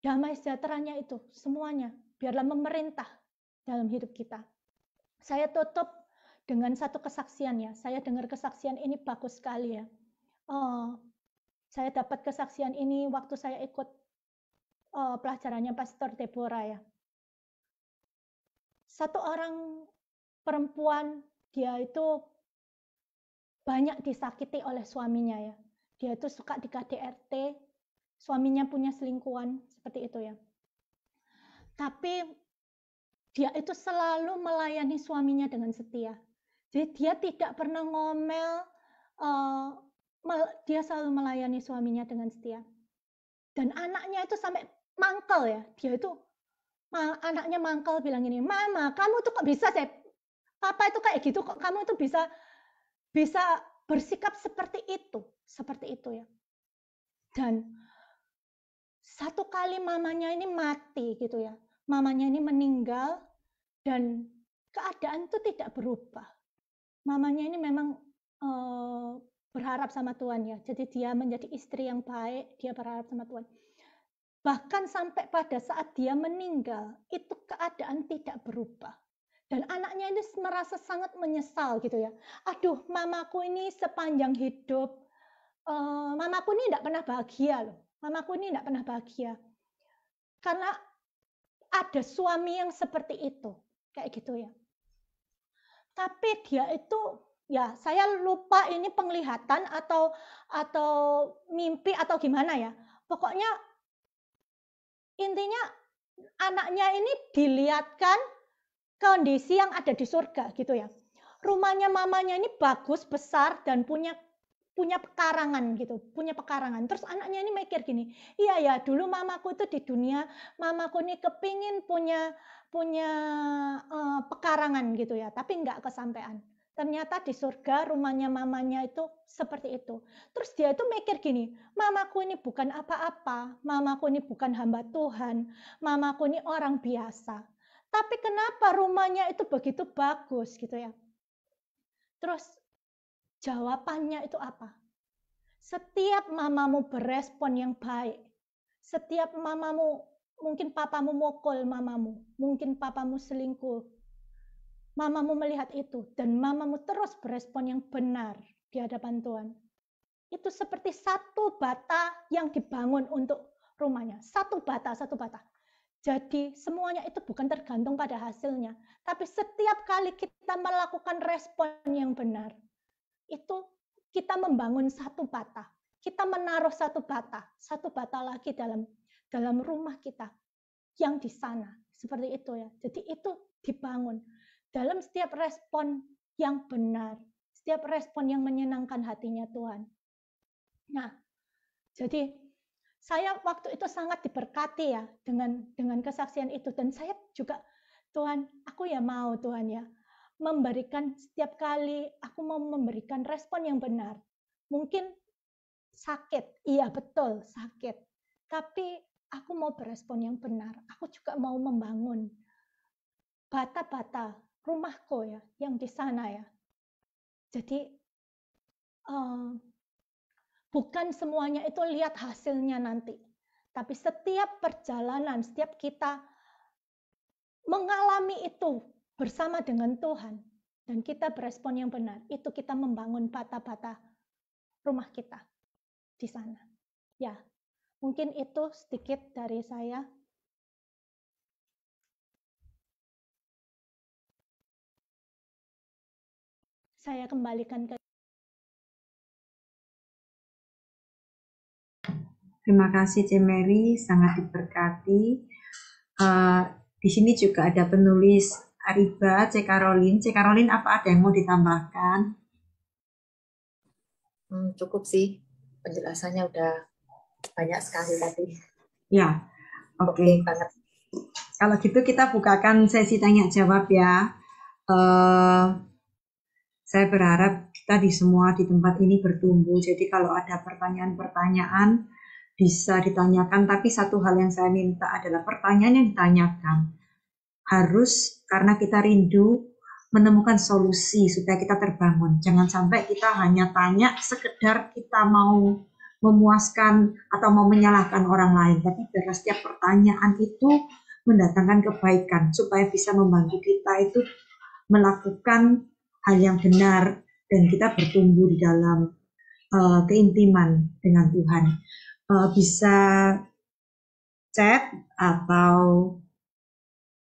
Damai sejahteranya itu semuanya biarlah memerintah dalam hidup kita. Saya tutup dengan satu kesaksian ya. Saya dengar kesaksian ini bagus sekali ya. Saya dapat kesaksian ini waktu saya ikut pelajarannya Pastor Deborah ya. Satu orang perempuan, dia itu banyak disakiti oleh suaminya ya. Dia itu suka di KDRT, suaminya punya selingkuhan, seperti itu ya. Tapi dia itu selalu melayani suaminya dengan setia. Jadi dia tidak pernah ngomel, dia selalu melayani suaminya dengan setia. Dan anaknya itu sampai mangkel ya, dia itu anaknya mangkel bilang gini, "Mama, kamu tuh kok bisa sih? Papa itu kayak gitu kok, kamu itu bisa bersikap seperti itu ya." Dan satu kali mamanya ini mati gitu ya, mamanya ini meninggal dan keadaan itu tidak berubah. Mamanya ini memang berharap sama Tuhan ya, jadi dia menjadi istri yang baik, dia berharap sama Tuhan. Bahkan sampai pada saat dia meninggal, itu keadaan tidak berubah. Dan anaknya ini merasa sangat menyesal gitu ya. Aduh, mamaku ini sepanjang hidup, mamaku ini tidak pernah bahagia loh. Mamaku ini tidak pernah bahagia. Karena ada suami yang seperti itu. Kayak gitu ya. Tapi dia itu, ya saya lupa ini penglihatan atau mimpi atau gimana ya. Pokoknya intinya anaknya ini dilihatkan kondisi yang ada di surga gitu ya. Rumahnya mamanya ini bagus, besar dan punya pekarangan gitu, punya pekarangan. Terus anaknya ini mikir gini, iya ya dulu mamaku itu di dunia, mamaku ini kepingin punya pekarangan gitu ya, tapi nggak kesampaian. Ternyata di surga rumahnya mamanya itu seperti itu. Terus dia itu mikir gini, mamaku ini bukan apa-apa, mamaku ini bukan hamba Tuhan, mamaku ini orang biasa. Tapi kenapa rumahnya itu begitu bagus gitu ya? Terus jawabannya itu apa? Setiap mamamu berespon yang baik, setiap mamamu, mungkin papamu mukul mamamu, mungkin papamu selingkuh, mamamu melihat itu, dan mamamu terus berespon yang benar di hadapan Tuhan. Itu seperti satu bata yang dibangun untuk rumahnya. Satu bata. Jadi semuanya itu bukan tergantung pada hasilnya. Tapi setiap kali kita melakukan respon yang benar, itu kita membangun satu bata. Kita menaruh satu bata lagi dalam rumah kita yang di sana. Seperti itu ya. Jadi itu dibangun dalam setiap respon yang benar, setiap respon yang menyenangkan hatinya Tuhan. Nah, jadi saya waktu itu sangat diberkati ya dengan kesaksian itu, dan saya juga, Tuhan, aku ya mau Tuhan ya memberikan setiap kali aku mau memberikan respon yang benar. Mungkin sakit, iya betul sakit, tapi aku mau berespon yang benar. Aku juga mau membangun bata-bata rumahku ya yang di sana ya. Jadi bukan semuanya itu lihat hasilnya nanti. Tapi setiap perjalanan, setiap kita mengalami itu bersama dengan Tuhan, dan kita berespon yang benar, itu kita membangun bata-bata rumah kita di sana. Ya, mungkin itu sedikit dari saya. Saya kembalikan ke. Terima kasih Cemeri, sangat diberkati. Di sini juga ada penulis Ariba, C. Caroline, apa ada yang mau ditambahkan? Cukup sih, penjelasannya udah banyak sekali tadi. Ya, oke. Banget. Kalau gitu kita bukakan sesi tanya jawab ya. Saya berharap kita semua di tempat ini bertumbuh. Jadi kalau ada pertanyaan-pertanyaan bisa ditanyakan, tapi satu hal yang saya minta adalah pertanyaan yang ditanyakan harus karena kita rindu menemukan solusi supaya kita terbangun. Jangan sampai kita hanya tanya sekedar kita mau memuaskan atau mau menyalahkan orang lain, tapi biarlah setiap pertanyaan itu mendatangkan kebaikan supaya bisa membantu kita itu melakukan hal yang benar dan kita bertumbuh di dalam keintiman dengan Tuhan. Bisa chat atau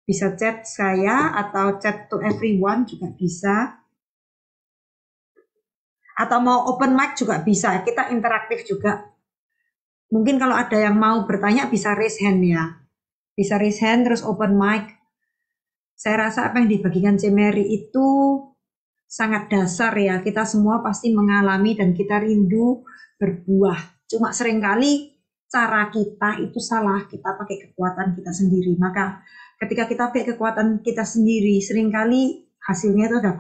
bisa chat saya atau chat to everyone juga bisa. Atau mau open mic juga bisa, kita interaktif juga. Mungkin kalau ada yang mau bertanya bisa raise hand ya. Bisa raise hand terus open mic. Saya rasa apa yang dibagikan Cemeri itu sangat dasar ya. Kita semua pasti mengalami dan kita rindu berbuah. Cuma seringkali cara kita itu salah. Kita pakai kekuatan kita sendiri. Maka ketika kita pakai kekuatan kita sendiri, seringkali hasilnya itu udah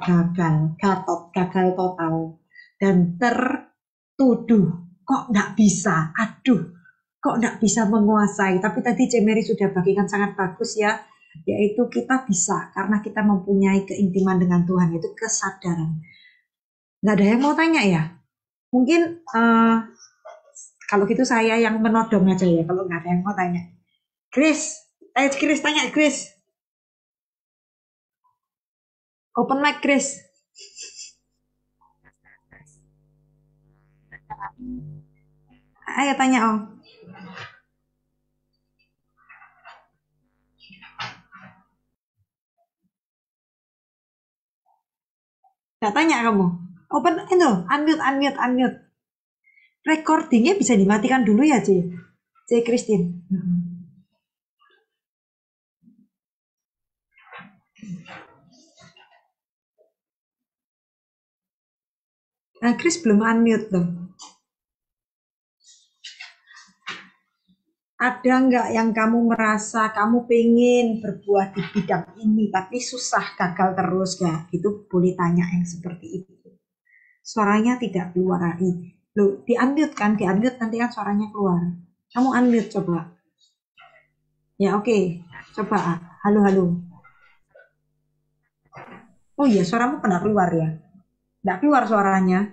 gagal total. Dan tertuduh. Kok nggak bisa? Aduh, kok nggak bisa menguasai? Tapi tadi Cemeri sudah bagikan sangat bagus ya, yaitu kita bisa karena kita mempunyai keintiman dengan Tuhan, yaitu kesadaran. Nggak ada yang mau tanya ya? Mungkin kalau gitu saya yang menodong aja ya, kalau nggak ada yang mau tanya. Chris tanya Chris. Open mic Chris. Ayo tanya Om. Nggak tanya kamu. Open itu, unmute. Recordingnya bisa dimatikan dulu ya C Christine. Nah, Chris belum unmute tuh. Ada nggak yang kamu merasa kamu pengen berbuah di bidang ini tapi susah, gagal terus nggak? Itu boleh tanya yang seperti itu. Suaranya tidak keluar lagi. Loh, di-unmute kan? Di-unmute nanti kan suaranya keluar. Kamu unmute coba. Ya oke. Coba. Halo. Oh iya, suaramu kok nggak keluar ya? Nggak keluar suaranya.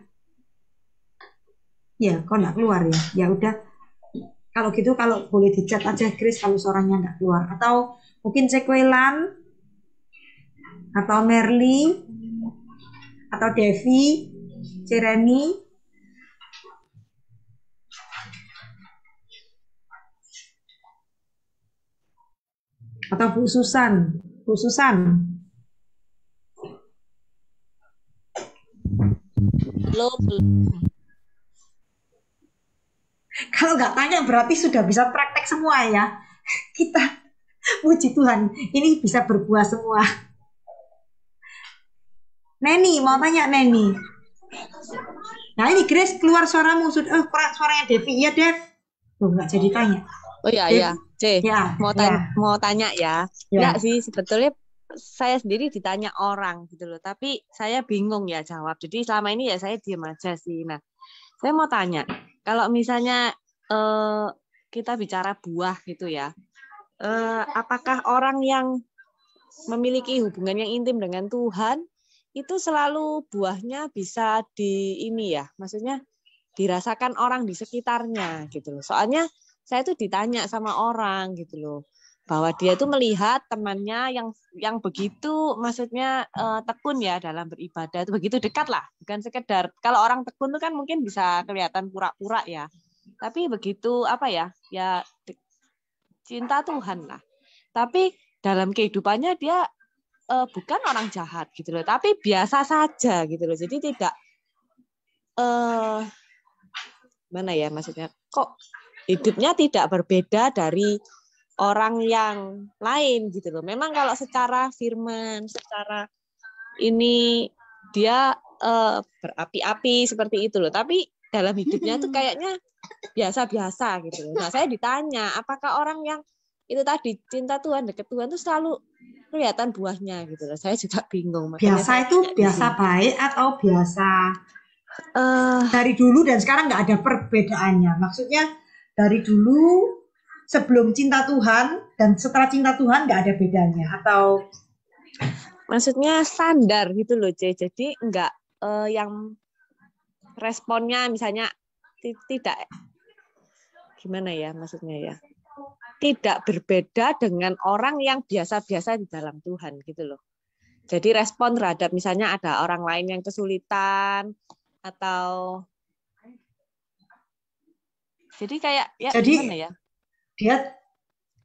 Ya, kok nggak keluar ya? Ya udah. Kalau gitu, kalau boleh di chat aja Chris kalau suaranya nggak keluar. Atau mungkin Cekwelan, atau Merly, atau Devi, Cireni, atau Bu Susan. Belum. Kalau nggak tanya berarti sudah bisa praktek semua ya. Kita puji Tuhan, ini bisa berbuah semua. Neni, mau tanya Neni. Nah ini Grace keluar suaramu. Suaranya Devi. Iya Dev. Loh, nggak jadi tanya. Oh iya, C. Ya, mau tanya ya. Enggak sih, sebetulnya saya sendiri ditanya orang gitu loh. Tapi saya bingung ya jawab. Jadi selama ini ya saya diam aja sih. Nah, saya mau tanya, kalau misalnya kita bicara buah gitu ya, apakah orang yang memiliki hubungan yang intim dengan Tuhan itu selalu buahnya bisa maksudnya dirasakan orang di sekitarnya gitu loh. Soalnya saya tuh ditanya sama orang gitu loh, bahwa dia tuh melihat temannya yang begitu, maksudnya tekun ya dalam beribadah, itu begitu dekat lah, bukan sekedar, kalau orang tekun tuh kan mungkin bisa kelihatan pura-pura ya, tapi begitu cinta Tuhan lah, tapi dalam kehidupannya dia bukan orang jahat gitu loh, tapi biasa saja gitu loh, jadi tidak mana ya maksudnya, kok hidupnya tidak berbeda dari orang yang lain gitu loh. Memang kalau secara firman, secara ini dia berapi-api seperti itu loh. Tapi dalam hidupnya tuh kayaknya biasa-biasa gitu loh. Nah, saya ditanya, apakah orang yang itu tadi cinta Tuhan, dekat Tuhan tuh selalu kelihatan buahnya gitu loh. Saya juga bingung. Biasa itu biasa baik atau biasa dari dulu dan sekarang nggak ada perbedaannya. Maksudnya dari dulu sebelum cinta Tuhan dan setelah cinta Tuhan nggak ada bedanya atau maksudnya standar gitu loh C. Jadi nggak yang responnya misalnya tidak gimana ya maksudnya ya, tidak berbeda dengan orang yang biasa-biasa di dalam Tuhan gitu loh. Jadi respon terhadap misalnya ada orang lain yang kesulitan atau jadi kayak ya jadi gimana ya? Dia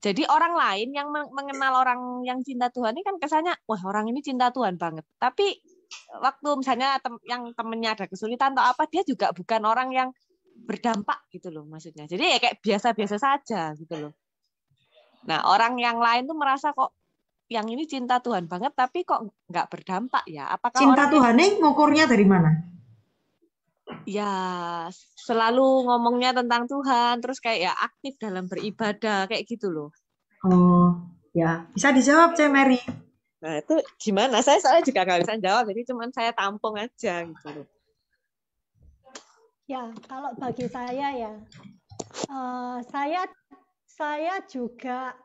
Jadi orang lain yang mengenal orang yang cinta Tuhan ini kan kesannya, wah orang ini cinta Tuhan banget. Tapi waktu misalnya yang temennya ada kesulitan atau apa, dia juga bukan orang yang berdampak gitu loh maksudnya. Jadi ya kayak biasa-biasa saja gitu loh. Nah orang yang lain tuh merasa kok yang ini cinta Tuhan banget tapi kok nggak berdampak ya. Apakah Cinta orang Tuhan ini ngukurnya dari mana? ya selalu ngomongnya tentang Tuhan, terus kayak ya aktif dalam beribadah kayak gitu loh. Oh, ya. Bisa dijawab, Ce Mary. Nah itu gimana? Saya soalnya juga nggak bisa jawab, jadi cuman saya tampung aja gitu loh. Ya, kalau bagi saya ya, saya juga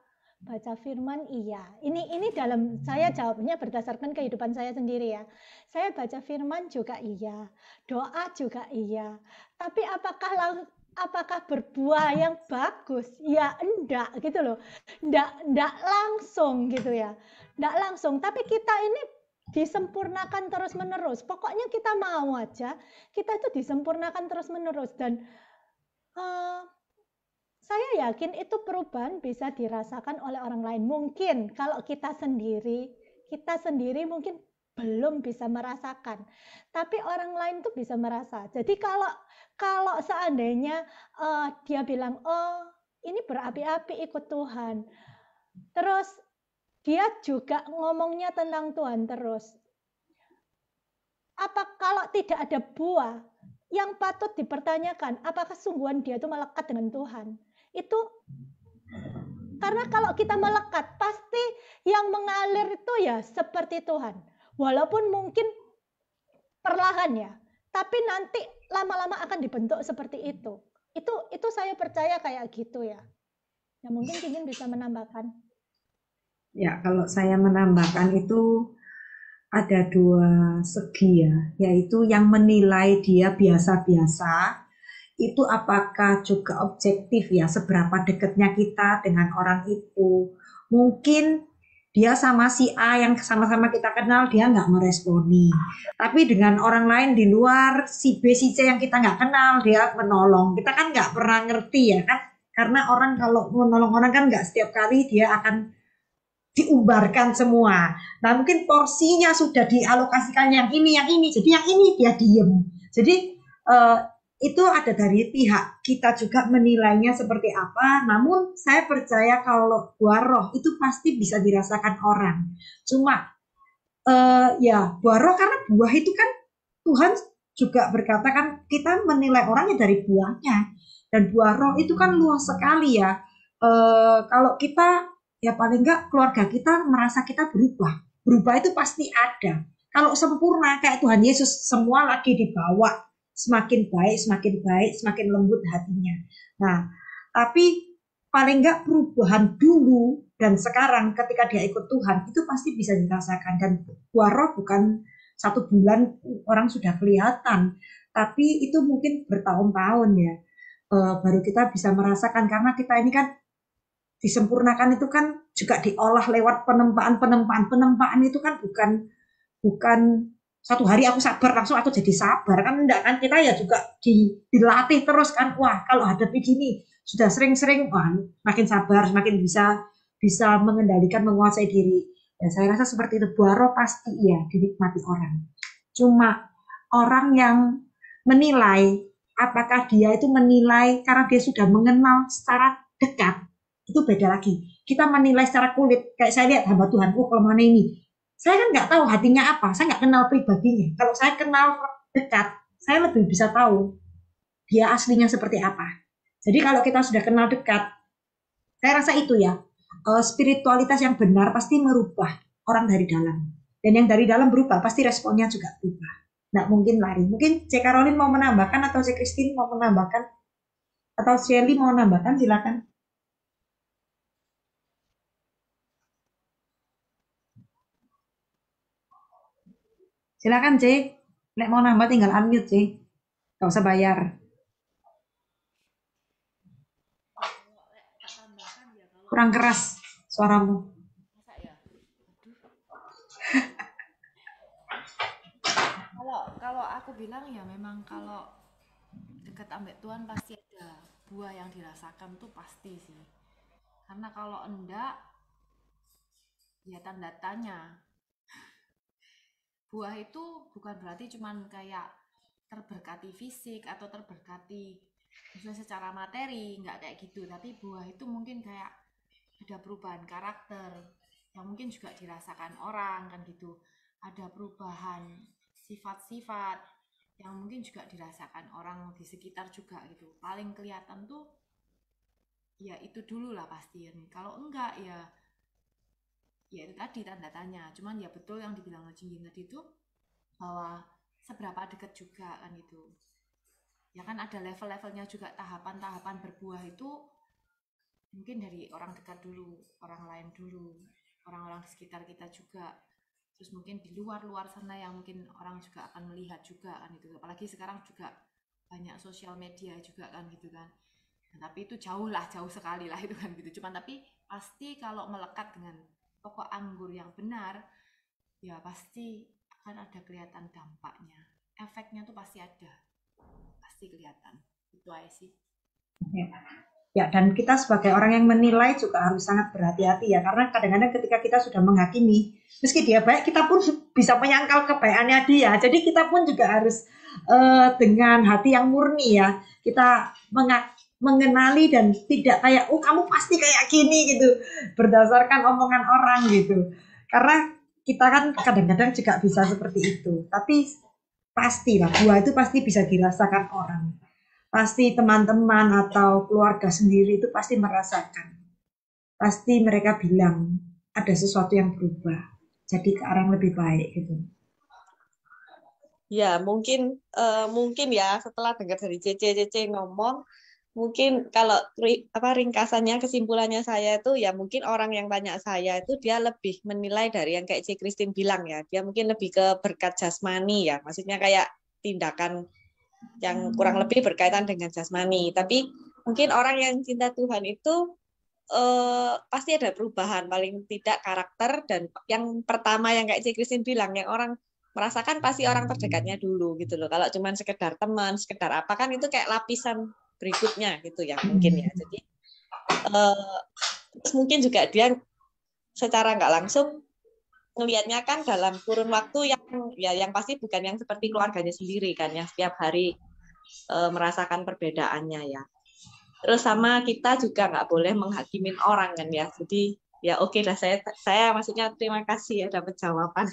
baca firman iya. Ini dalam saya jawabnya berdasarkan kehidupan saya sendiri ya. Saya baca firman juga iya, doa juga iya. Tapi apakah berbuah yang bagus? Ya enggak gitu loh. Enggak langsung gitu ya. Enggak langsung, tapi kita ini disempurnakan terus-menerus. Pokoknya kita mau aja, kita itu disempurnakan terus-menerus dan saya yakin itu perubahan bisa dirasakan oleh orang lain. Mungkin kalau kita sendiri mungkin belum bisa merasakan. Tapi orang lain tuh bisa merasa. Jadi kalau seandainya dia bilang, oh ini berapi-api ikut Tuhan. Terus dia juga ngomongnya tentang Tuhan terus. Apa kalau tidak ada buah, yang patut dipertanyakan, apakah sungguhan dia itu melekat dengan Tuhan? Itu karena kalau kita melekat pasti yang mengalir itu ya seperti Tuhan, walaupun mungkin perlahan ya, tapi nanti lama-lama akan dibentuk seperti itu saya percaya kayak gitu ya. Ya mungkin Kingin bisa menambahkan. Ya, kalau saya menambahkan itu ada dua segi ya, yaitu yang menilai dia biasa-biasa itu apakah juga objektif ya, seberapa dekatnya kita dengan orang itu. Mungkin dia sama si A yang sama-sama kita kenal, dia nggak meresponi. Tapi dengan orang lain di luar, si B, si C yang kita nggak kenal, dia menolong. Kita kan nggak pernah ngerti ya kan, karena orang kalau menolong orang kan nggak setiap kali dia akan diumbarkan semua. Nah mungkin porsinya sudah dialokasikan yang ini, jadi yang ini dia diem. Jadi itu ada dari pihak kita juga menilainya seperti apa. Namun saya percaya kalau buah roh itu pasti bisa dirasakan orang. Cuma ya buah roh, karena buah itu kan Tuhan juga berkata kan kita menilai orangnya dari buahnya. Dan buah roh itu kan luas sekali ya. Kalau kita ya paling enggak keluarga kita merasa kita berubah itu pasti ada. Kalau sempurna kayak Tuhan Yesus semua lagi dibawa semakin baik, semakin lembut hatinya. Nah, tapi paling enggak perubahan dulu dan sekarang ketika dia ikut Tuhan itu pasti bisa dirasakan. Dan buah roh bukan 1 bulan orang sudah kelihatan, tapi itu mungkin bertahun-tahun ya. Baru kita bisa merasakan, karena kita ini kan disempurnakan itu kan juga diolah lewat penempaan itu kan bukan 1 hari aku sabar langsung aku jadi sabar kan, enggak kan, kita ya juga dilatih terus kan. Wah kalau hadapi gini sudah sering-sering, wah makin sabar, semakin bisa mengendalikan, menguasai diri. Ya saya rasa seperti itu. Buah roh pasti ya dinikmati orang. Cuma orang yang menilai, apakah dia itu menilai karena dia sudah mengenal secara dekat, itu beda lagi. Kita menilai secara kulit, kayak saya lihat hamba Tuhan, kelemahan ini. Saya kan nggak tahu hatinya apa, saya nggak kenal pribadinya. Kalau saya kenal dekat, saya lebih bisa tahu dia aslinya seperti apa. Jadi kalau kita sudah kenal dekat, saya rasa itu ya, spiritualitas yang benar pasti merubah orang dari dalam. Dan yang dari dalam berubah, pasti responnya juga berubah. Nggak mungkin lari. Mungkin C. Caroline mau menambahkan, atau C. Christine mau menambahkan, atau Shelly mau menambahkan, silakan. Silakan C. Nek mau nambah tinggal unmute C. Gak usah bayar. Kurang keras suaramu. Kalau aku bilang ya memang kalau dekat ambek Tuhan pasti ada buah yang dirasakan tuh pasti sih. Karena kalau enggak, ya tanda tanya. Buah itu bukan berarti cuman kayak terberkati fisik atau terberkati misalnya secara materi, nggak kayak gitu. Tapi buah itu mungkin kayak ada perubahan karakter yang mungkin juga dirasakan orang kan gitu. Ada perubahan sifat-sifat yang mungkin juga dirasakan orang di sekitar juga gitu. Paling kelihatan tuh ya itu dulu lah pasti. Kalau enggak ya itu tadi tanda tanya. Cuman ya betul yang dibilang Jinjin tadi itu bahwa seberapa dekat juga kan itu. Ya kan ada level-levelnya juga, tahapan-tahapan berbuah itu mungkin dari orang dekat dulu, orang lain dulu, orang-orang di sekitar kita juga. Terus mungkin di luar-luar sana yang mungkin orang juga akan melihat juga kan itu. Apalagi sekarang juga banyak sosial media juga kan gitu kan. Nah, tapi itu jauh sekali lah itu kan gitu. Cuman tapi pasti kalau melekat dengan pokok anggur yang benar, ya pasti akan ada kelihatan dampaknya. Efeknya tuh pasti ada. Pasti kelihatan. Itu aja sih. Ya, dan kita sebagai orang yang menilai juga harus sangat berhati-hati ya, karena kadang-kadang ketika kita sudah menghakimi, meski dia baik, kita pun bisa menyangkal kebaikannya dia. Jadi kita pun juga harus dengan hati yang murni ya, kita mengenali dan tidak kayak, oh kamu pasti kayak gini gitu, berdasarkan omongan orang gitu. Karena kita kan kadang-kadang juga bisa seperti itu, tapi pastilah buah itu pasti bisa dirasakan orang. Pasti teman-teman atau keluarga sendiri itu pasti merasakan. Pasti mereka bilang ada sesuatu yang berubah. Jadi ke arah yang lebih baik gitu. Ya, mungkin ya setelah dengar dari Cece ngomong, mungkin kalau ringkasannya, kesimpulannya saya itu ya mungkin orang yang tanya saya itu dia lebih menilai dari yang kayak C. Christine bilang ya. Dia mungkin lebih ke berkat jasmani ya. Maksudnya kayak tindakan yang kurang lebih berkaitan dengan jasmani. Tapi mungkin orang yang cinta Tuhan itu pasti ada perubahan, paling tidak karakter. Dan yang pertama yang kayak C. Christine bilang, yang orang merasakan pasti orang terdekatnya dulu gitu loh. Kalau cuma sekedar teman, sekedar apa kan itu kayak lapisan berikutnya gitu ya mungkin ya. Jadi terus mungkin juga dia secara nggak langsung ngelihatnya kan dalam kurun waktu yang pasti bukan yang seperti keluarganya sendiri kan, yang setiap hari merasakan perbedaannya ya. Terus sama kita juga nggak boleh menghakimin orang kan ya. Jadi ya oke lah, saya maksudnya terima kasih ya dapat jawaban.